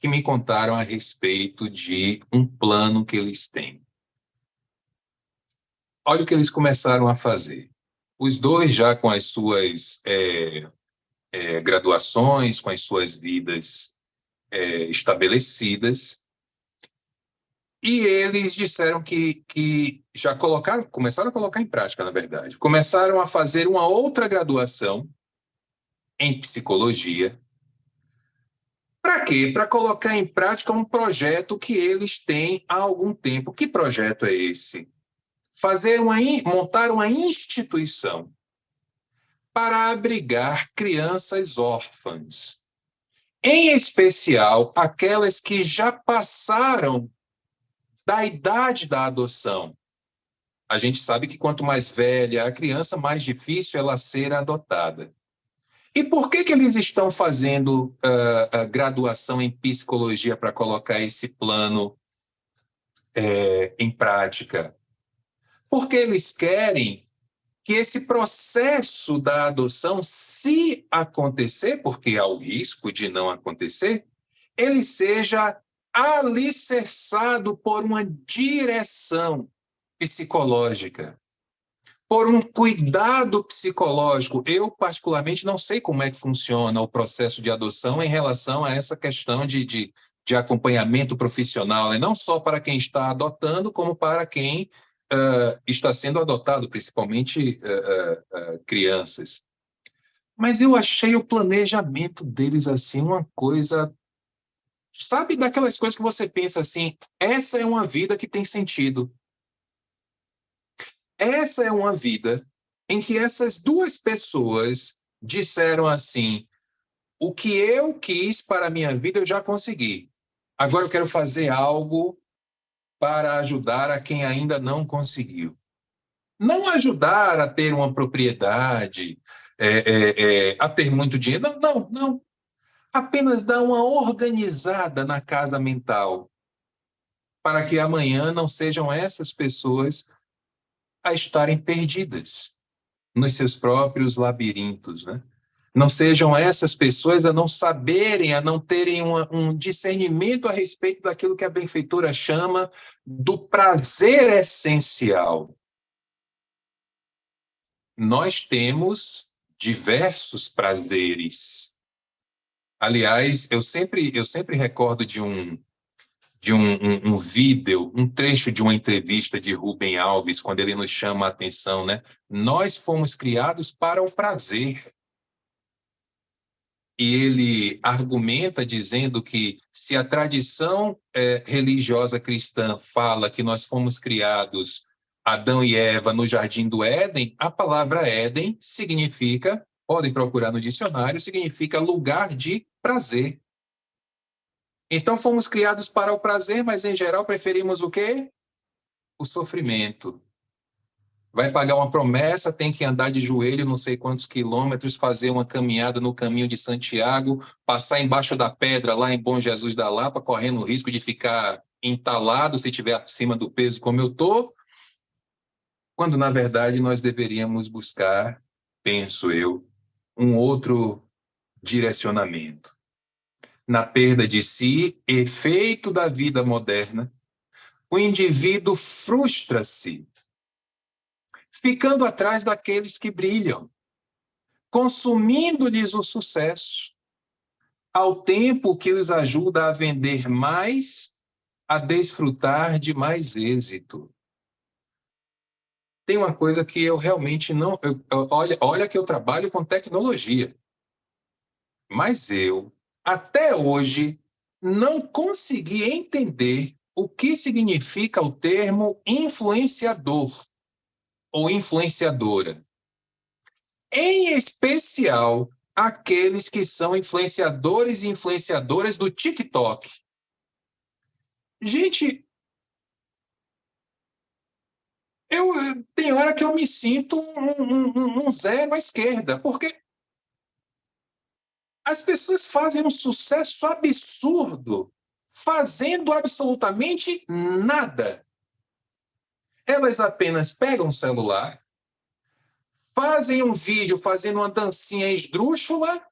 Speaker 2: que me contaram a respeito de um plano que eles têm. Olha o que eles começaram a fazer. Os dois já com as suas graduações, com as suas vidas estabelecidas, e eles disseram que já começaram a colocar em prática, na verdade. Começaram a fazer uma outra graduação em psicologia. Para quê? Para colocar em prática um projeto que eles têm há algum tempo. Que projeto é esse? Montar uma instituição para abrigar crianças órfãs, em especial aquelas que já passaram da idade da adoção. A gente sabe que quanto mais velha a criança, mais difícil ela ser adotada. E por que eles estão fazendo a graduação em psicologia para colocar esse plano em prática? Porque eles querem que esse processo da adoção, se acontecer, porque há o risco de não acontecer, ele seja alicerçado por uma direção psicológica, por um cuidado psicológico. Eu, particularmente, não sei como é que funciona o processo de adoção em relação a essa questão de acompanhamento profissional, né? Não só para quem está adotando, como para quem está sendo adotado, principalmente crianças. Mas eu achei o planejamento deles assim uma coisa, sabe, daquelas coisas que você pensa assim, essa é uma vida que tem sentido. Essa é uma vida em que essas duas pessoas disseram assim: o que eu quis para a minha vida eu já consegui. Agora eu quero fazer algo para ajudar a quem ainda não conseguiu. Não ajudar a ter uma propriedade, a ter muito dinheiro. Não, não, não. Apenas dar uma organizada na casa mental, para que amanhã não sejam essas pessoas a estarem perdidas nos seus próprios labirintos, né? Não sejam essas pessoas a não saberem, a não terem um discernimento a respeito daquilo que a benfeitora chama do prazer essencial. Nós temos diversos prazeres. Aliás, eu sempre recordo de um vídeo, um trecho de uma entrevista de Rubem Alves, quando ele nos chama a atenção, né? Nós fomos criados para o prazer. E ele argumenta dizendo que se a tradição religiosa cristã fala que nós fomos criados, Adão e Eva, no Jardim do Éden, a palavra Éden significa, podem procurar no dicionário, significa lugar de prazer. Então fomos criados para o prazer, mas em geral preferimos o quê? O sofrimento. Vai pagar uma promessa, tem que andar de joelho não sei quantos quilômetros, fazer uma caminhada no caminho de Santiago, passar embaixo da pedra lá em Bom Jesus da Lapa, correndo o risco de ficar entalado se estiver acima do peso como eu estou, quando na verdade nós deveríamos buscar, penso eu, um outro direcionamento. Na perda de si, efeito da vida moderna, o indivíduo frustra-se, ficando atrás daqueles que brilham, consumindo-lhes o sucesso, ao tempo que os ajuda a vender mais, a desfrutar de mais êxito. Tem uma coisa que eu realmente não... olha que eu trabalho com tecnologia, mas eu, até hoje, não consegui entender o que significa o termo influenciador ou influenciadora. Em especial, aqueles que são influenciadores e influenciadoras do TikTok. Gente, tem hora que eu me sinto um zero à esquerda, porque as pessoas fazem um sucesso absurdo, fazendo absolutamente nada. Elas apenas pegam o celular, fazem um vídeo fazendo uma dancinha esdrúxula,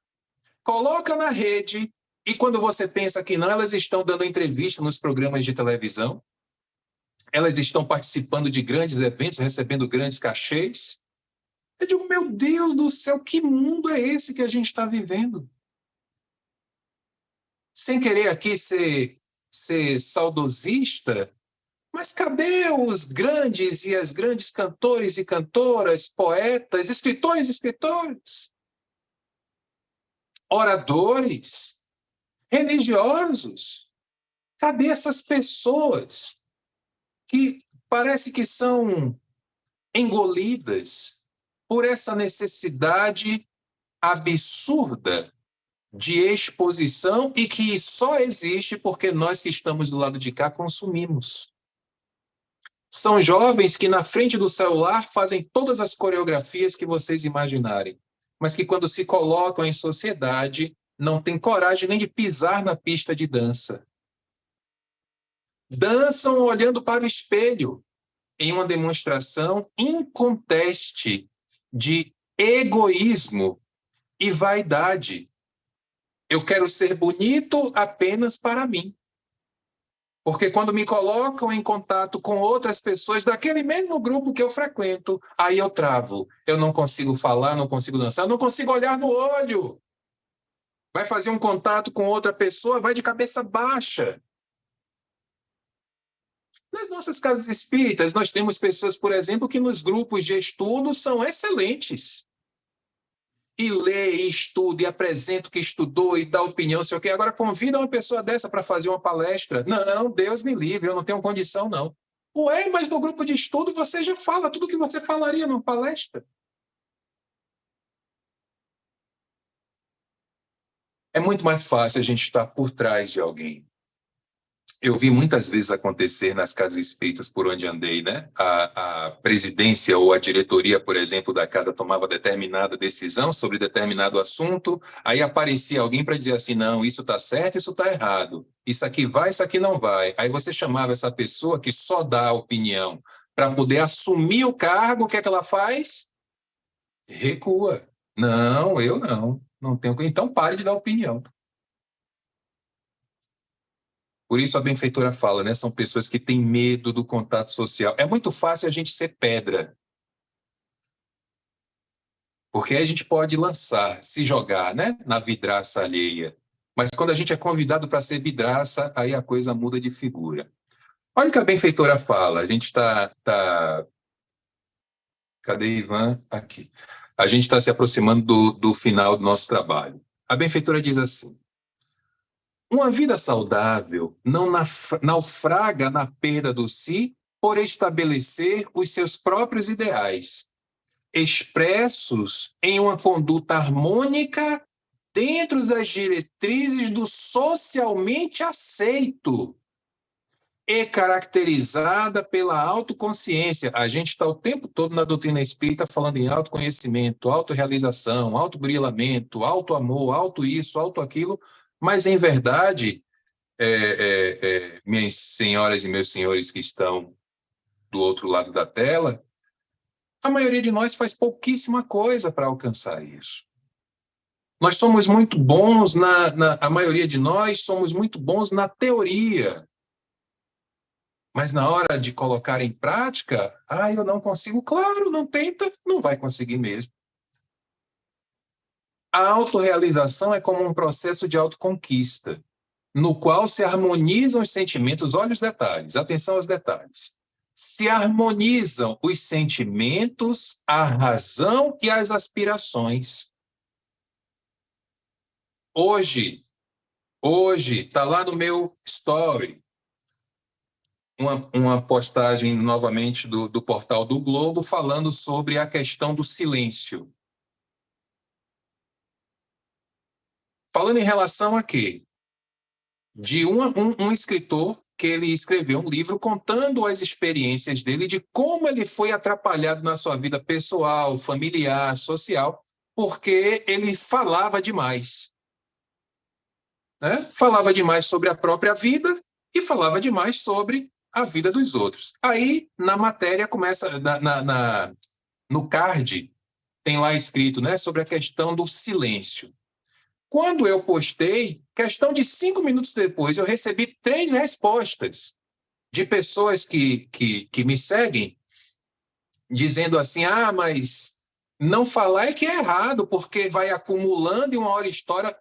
Speaker 2: colocam na rede, e quando você pensa que não, elas estão dando entrevista nos programas de televisão, elas estão participando de grandes eventos, recebendo grandes cachês. Eu digo, meu Deus do céu, que mundo é esse que a gente está vivendo? Sem querer aqui ser saudosista, mas cadê os grandes e as grandes cantores e cantoras, poetas, escritores e escritoras, oradores, religiosos? Cadê essas pessoas que parece que são engolidas por essa necessidade absurda de exposição e que só existe porque nós que estamos do lado de cá consumimos? São jovens que na frente do celular fazem todas as coreografias que vocês imaginarem, mas que quando se colocam em sociedade não têm coragem nem de pisar na pista de dança. Dançam olhando para o espelho, em uma demonstração inconteste de egoísmo e vaidade. Eu quero ser bonito apenas para mim. Porque quando me colocam em contato com outras pessoas daquele mesmo grupo que eu frequento, aí eu travo. Eu não consigo falar, não consigo dançar, não consigo olhar no olho. Vai fazer um contato com outra pessoa, vai de cabeça baixa. Nas nossas casas espíritas, nós temos pessoas, por exemplo, que nos grupos de estudo são excelentes. E lê, e estuda, e apresenta o que estudou, e dá opinião, sei o quê. Agora convida uma pessoa dessa para fazer uma palestra. Não, Deus me livre, eu não tenho condição, não. Ué, mas no grupo de estudo você já fala tudo o que você falaria numa palestra. É muito mais fácil a gente estar por trás de alguém. Eu vi muitas vezes acontecer nas casas espíritas por onde andei, né? A presidência ou a diretoria, por exemplo, da casa tomava determinada decisão sobre determinado assunto, aí aparecia alguém para dizer assim, não, isso está certo, isso está errado, isso aqui vai, isso aqui não vai. Aí você chamava essa pessoa que só dá a opinião para poder assumir o cargo, o que é que ela faz? Recua. Não, eu não tenho. Então pare de dar opinião. Por isso a benfeitora fala, né? São pessoas que têm medo do contato social. É muito fácil a gente ser pedra. Porque aí a gente pode lançar, se jogar, né? Na vidraça alheia. Mas quando a gente é convidado para ser vidraça, aí a coisa muda de figura. Olha o que a benfeitora fala. A gente está... Cadê Ivan? Aqui. A gente está se aproximando do final do nosso trabalho. A benfeitora diz assim: uma vida saudável não naufraga na perda do si por estabelecer os seus próprios ideais, expressos em uma conduta harmônica dentro das diretrizes do socialmente aceito e caracterizada pela autoconsciência. A gente está o tempo todo na doutrina espírita falando em autoconhecimento, autorrealização, autoburilamento, autoamor, auto isso, auto aquilo, mas, em verdade, minhas senhoras e meus senhores que estão do outro lado da tela, a maioria de nós faz pouquíssima coisa para alcançar isso. Nós somos muito bons, a maioria de nós somos muito bons na teoria, mas na hora de colocar em prática, eu não consigo. Claro, não tenta, não vai conseguir mesmo. A autorrealização é como um processo de autoconquista, no qual se harmonizam os sentimentos, olha os detalhes, atenção aos detalhes. Se harmonizam os sentimentos, a razão e as aspirações. Hoje, está lá no meu story, uma postagem novamente do Portal do Globo falando sobre a questão do silêncio. Falando em relação a quê? De um escritor que ele escreveu um livro contando as experiências dele de como ele foi atrapalhado na sua vida pessoal, familiar, social, porque ele falava demais. Né? Falava demais sobre a própria vida e falava demais sobre a vida dos outros. Aí, na matéria, começa, no card, tem lá escrito, né, sobre a questão do silêncio. Quando eu postei, questão de 5 minutos depois, eu recebi 3 respostas de pessoas que me seguem, dizendo assim, mas não falar é que é errado, porque vai acumulando e uma hora estoura.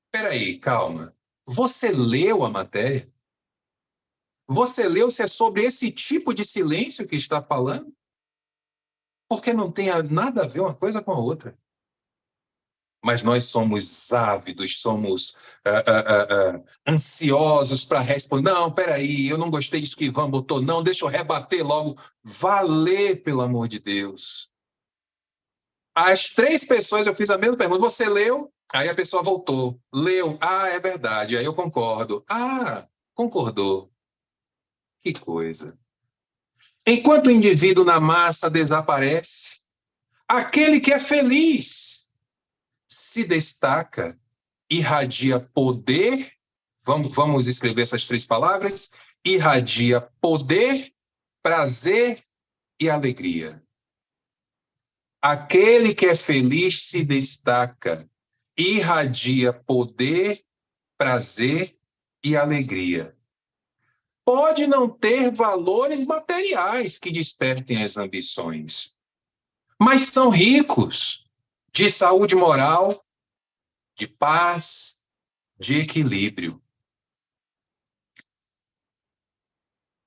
Speaker 2: Espera aí, calma. Você leu a matéria? Você leu se é sobre esse tipo de silêncio que está falando? Porque não tem nada a ver uma coisa com a outra. Mas nós somos ávidos, somos ansiosos para responder. Não, peraí, eu não gostei disso que Ivan botou. Não, deixa eu rebater logo. Valer, pelo amor de Deus. As 3 pessoas, eu fiz a mesma pergunta. Você leu? Aí a pessoa voltou. Leu. É verdade. Aí eu concordo. Concordou. Que coisa. Enquanto o indivíduo na massa desaparece, aquele que é feliz se destaca, irradia poder, vamos escrever essas 3 palavras, irradia poder, prazer e alegria. Aquele que é feliz se destaca, irradia poder, prazer e alegria. Pode não ter valores materiais que despertem as ambições, mas são ricos de saúde moral, de paz, de equilíbrio.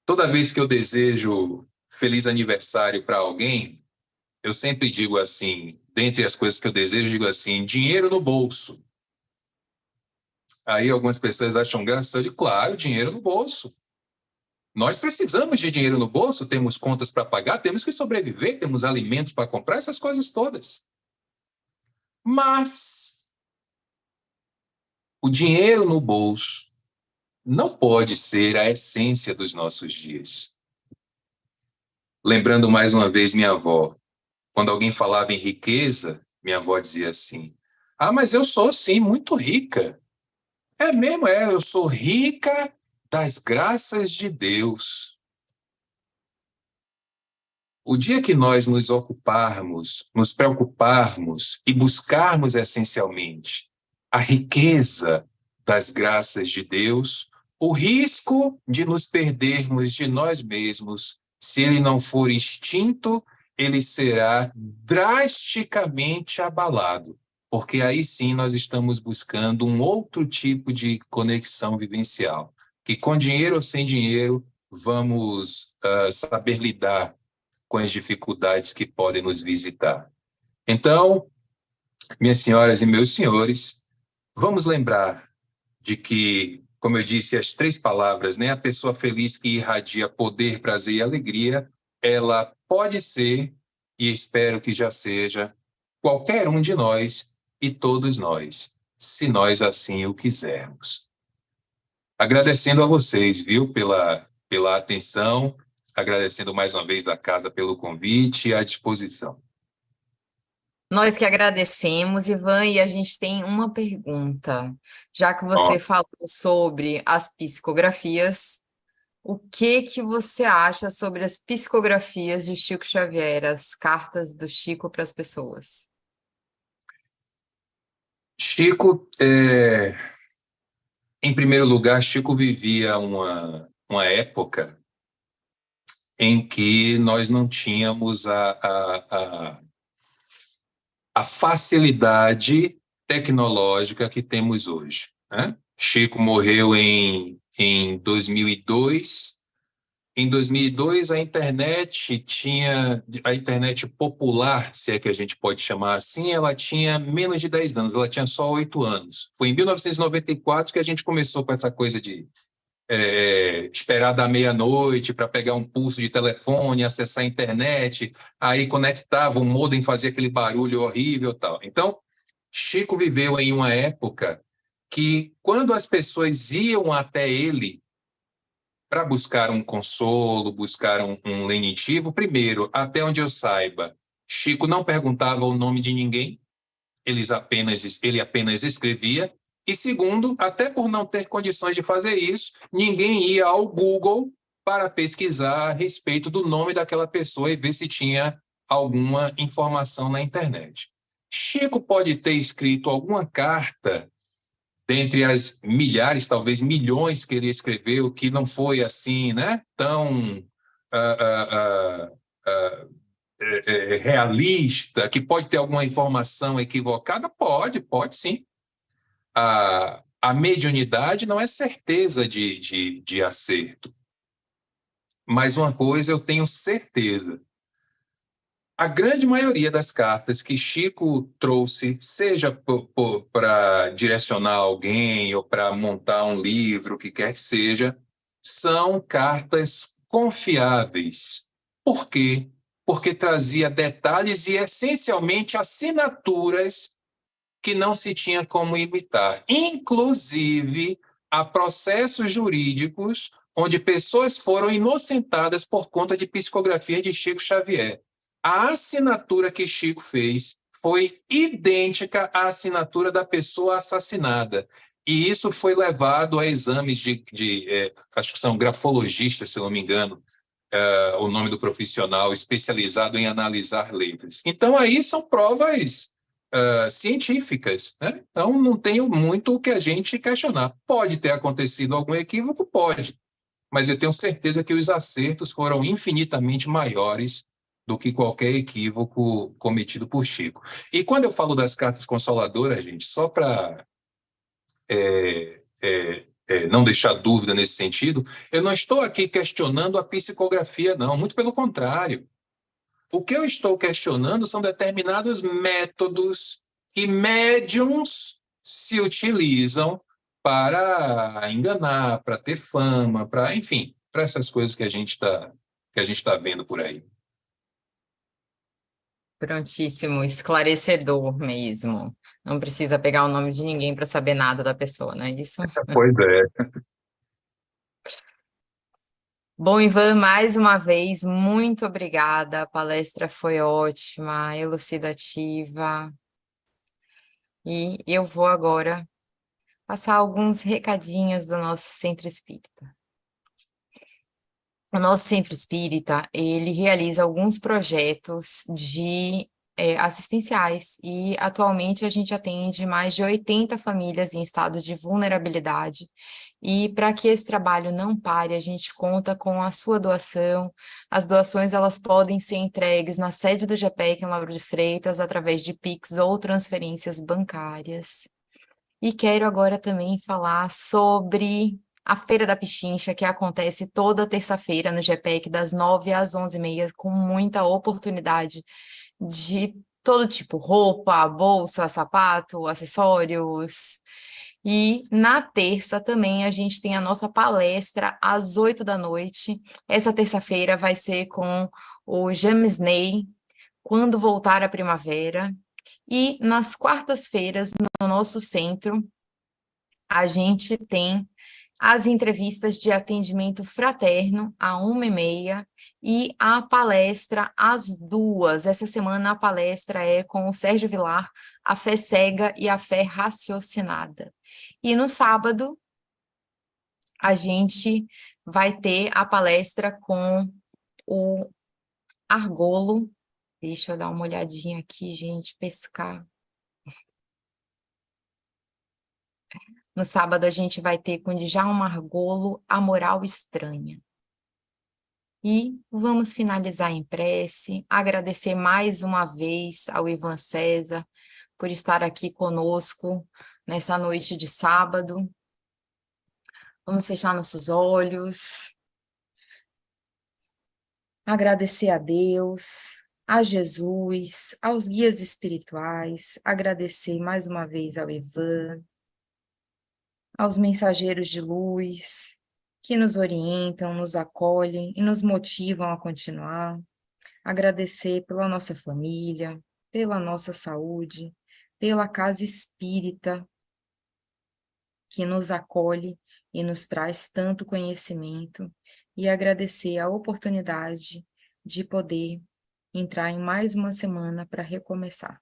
Speaker 2: Toda vez que eu desejo feliz aniversário para alguém, eu sempre digo assim, dentre as coisas que eu desejo, digo assim, dinheiro no bolso. Aí algumas pessoas acham graça, eu digo, claro, dinheiro no bolso. Nós precisamos de dinheiro no bolso, temos contas para pagar, temos que sobreviver, temos alimentos para comprar, essas coisas todas. Mas o dinheiro no bolso não pode ser a essência dos nossos dias. Lembrando mais uma vez minha avó, quando alguém falava em riqueza, minha avó dizia assim, mas eu sou, sim, muito rica. É mesmo, eu sou rica das graças de Deus. O dia que nós nos ocuparmos, nos preocuparmos e buscarmos essencialmente a riqueza das graças de Deus, o risco de nos perdermos de nós mesmos, se ele não for extinto, ele será drasticamente abalado. porque aí sim nós estamos buscando um outro tipo de conexão vivencial, que com dinheiro ou sem dinheiro vamos saber lidar com as dificuldades que podem nos visitar. Então, minhas senhoras e meus senhores, vamos lembrar de que, como eu disse, as três palavras, né? A pessoa feliz que irradia poder, prazer e alegria, ela pode ser, e espero que já seja, qualquer um de nós e todos nós, se nós assim o quisermos. Agradecendo a vocês, viu, pela atenção, agradecendo mais uma vez a casa pelo convite e à disposição.
Speaker 1: Nós que agradecemos, Ivan, e a gente tem uma pergunta. Já que
Speaker 2: Ó,
Speaker 1: você falou sobre as psicografias, o que que você acha sobre as psicografias de Chico Xavier, as cartas do Chico para as pessoas?
Speaker 2: Chico, em primeiro lugar, Chico vivia uma época em que nós não tínhamos a facilidade tecnológica que temos hoje, né? Chico morreu em 2002. Em 2002, a internet popular, se é que a gente pode chamar assim, ela tinha menos de 10 anos, ela tinha só 8 anos. Foi em 1994 que a gente começou com essa coisa de esperar da meia-noite para pegar um pulso de telefone, acessar a internet, aí conectava, o modem fazia aquele barulho horrível e tal. Então, Chico viveu em uma época que, quando as pessoas iam até ele para buscar um consolo, buscar um lenitivo, primeiro, até onde eu saiba, Chico não perguntava o nome de ninguém, ele apenas escrevia. E segundo, até por não ter condições de fazer isso, ninguém ia ao Google para pesquisar a respeito do nome daquela pessoa e ver se tinha alguma informação na internet. Chico pode ter escrito alguma carta dentre as milhares, talvez milhões que ele escreveu, que não foi assim, né, tão realista, que pode ter alguma informação equivocada? Pode sim. A mediunidade não é certeza de acerto. Mas uma coisa eu tenho certeza. A grande maioria das cartas que Chico trouxe, seja para direcionar alguém ou para montar um livro, o que quer que seja, são cartas confiáveis. Por quê? Porque trazia detalhes e, essencialmente, assinaturas que não se tinha como imitar. Inclusive, há processos jurídicos onde pessoas foram inocentadas por conta de psicografia de Chico Xavier. A assinatura que Chico fez foi idêntica à assinatura da pessoa assassinada. E isso foi levado a exames acho que são grafologistas, se não me engano, o nome do profissional especializado em analisar letras. Então, aí são provas científicas, né? Então, não tenho muito o que a gente questionar. Pode ter acontecido algum equívoco? Pode, mas eu tenho certeza que os acertos foram infinitamente maiores do que qualquer equívoco cometido por Chico. E quando eu falo das cartas consoladoras, gente, só para não deixar dúvida nesse sentido, eu não estou aqui questionando a psicografia, não, muito pelo contrário. O que eu estou questionando são determinados métodos que médiums se utilizam para enganar, para ter fama, para, enfim, para essas coisas que a gente está vendo por aí.
Speaker 1: Prontíssimo, esclarecedor mesmo. Não precisa pegar o nome de ninguém para saber nada da pessoa, não é isso?
Speaker 2: Pois é.
Speaker 1: Bom, Ivan, mais uma vez, muito obrigada. A palestra foi ótima, elucidativa. E eu vou agora passar alguns recadinhos do nosso Centro Espírita. O nosso Centro Espírita, ele realiza alguns projetos de assistenciais, e atualmente a gente atende mais de 80 famílias em estado de vulnerabilidade, e para que esse trabalho não pare, a gente conta com a sua doação. As doações elas podem ser entregues na sede do GPEC em Lauro de Freitas, através de Pix ou transferências bancárias. E quero agora também falar sobre a Feira da Pichincha, que acontece toda terça-feira no GPEC, das 9 às 11h30, com muita oportunidade de todo tipo, roupa, bolsa, sapato, acessórios. E na terça também a gente tem a nossa palestra às 8h da noite. Essa terça-feira vai ser com o James Ney, Quando Voltar a Primavera. E nas quartas-feiras, no nosso centro, a gente tem as entrevistas de atendimento fraterno à 1h30 e a palestra às 2h. Essa semana a palestra é com o Sérgio Vilar, A Fé Cega e a Fé Raciocinada. E no sábado, a gente vai ter a palestra com o Argolo. Deixa eu dar uma olhadinha aqui, gente, pescar. No sábado, a gente vai ter com Djalma Argolo, A Moral Estranha. E vamos finalizar em prece, agradecer mais uma vez ao Ivan César por estar aqui conosco nessa noite de sábado. Vamos fechar nossos olhos. Agradecer a Deus, a Jesus, aos guias espirituais, agradecer mais uma vez ao Ivan, aos mensageiros de luz, que nos orientam, nos acolhem e nos motivam a continuar. Agradecer pela nossa família, pela nossa saúde, pela casa espírita, que nos acolhe e nos traz tanto conhecimento, e agradecer a oportunidade de poder entrar em mais uma semana para recomeçar.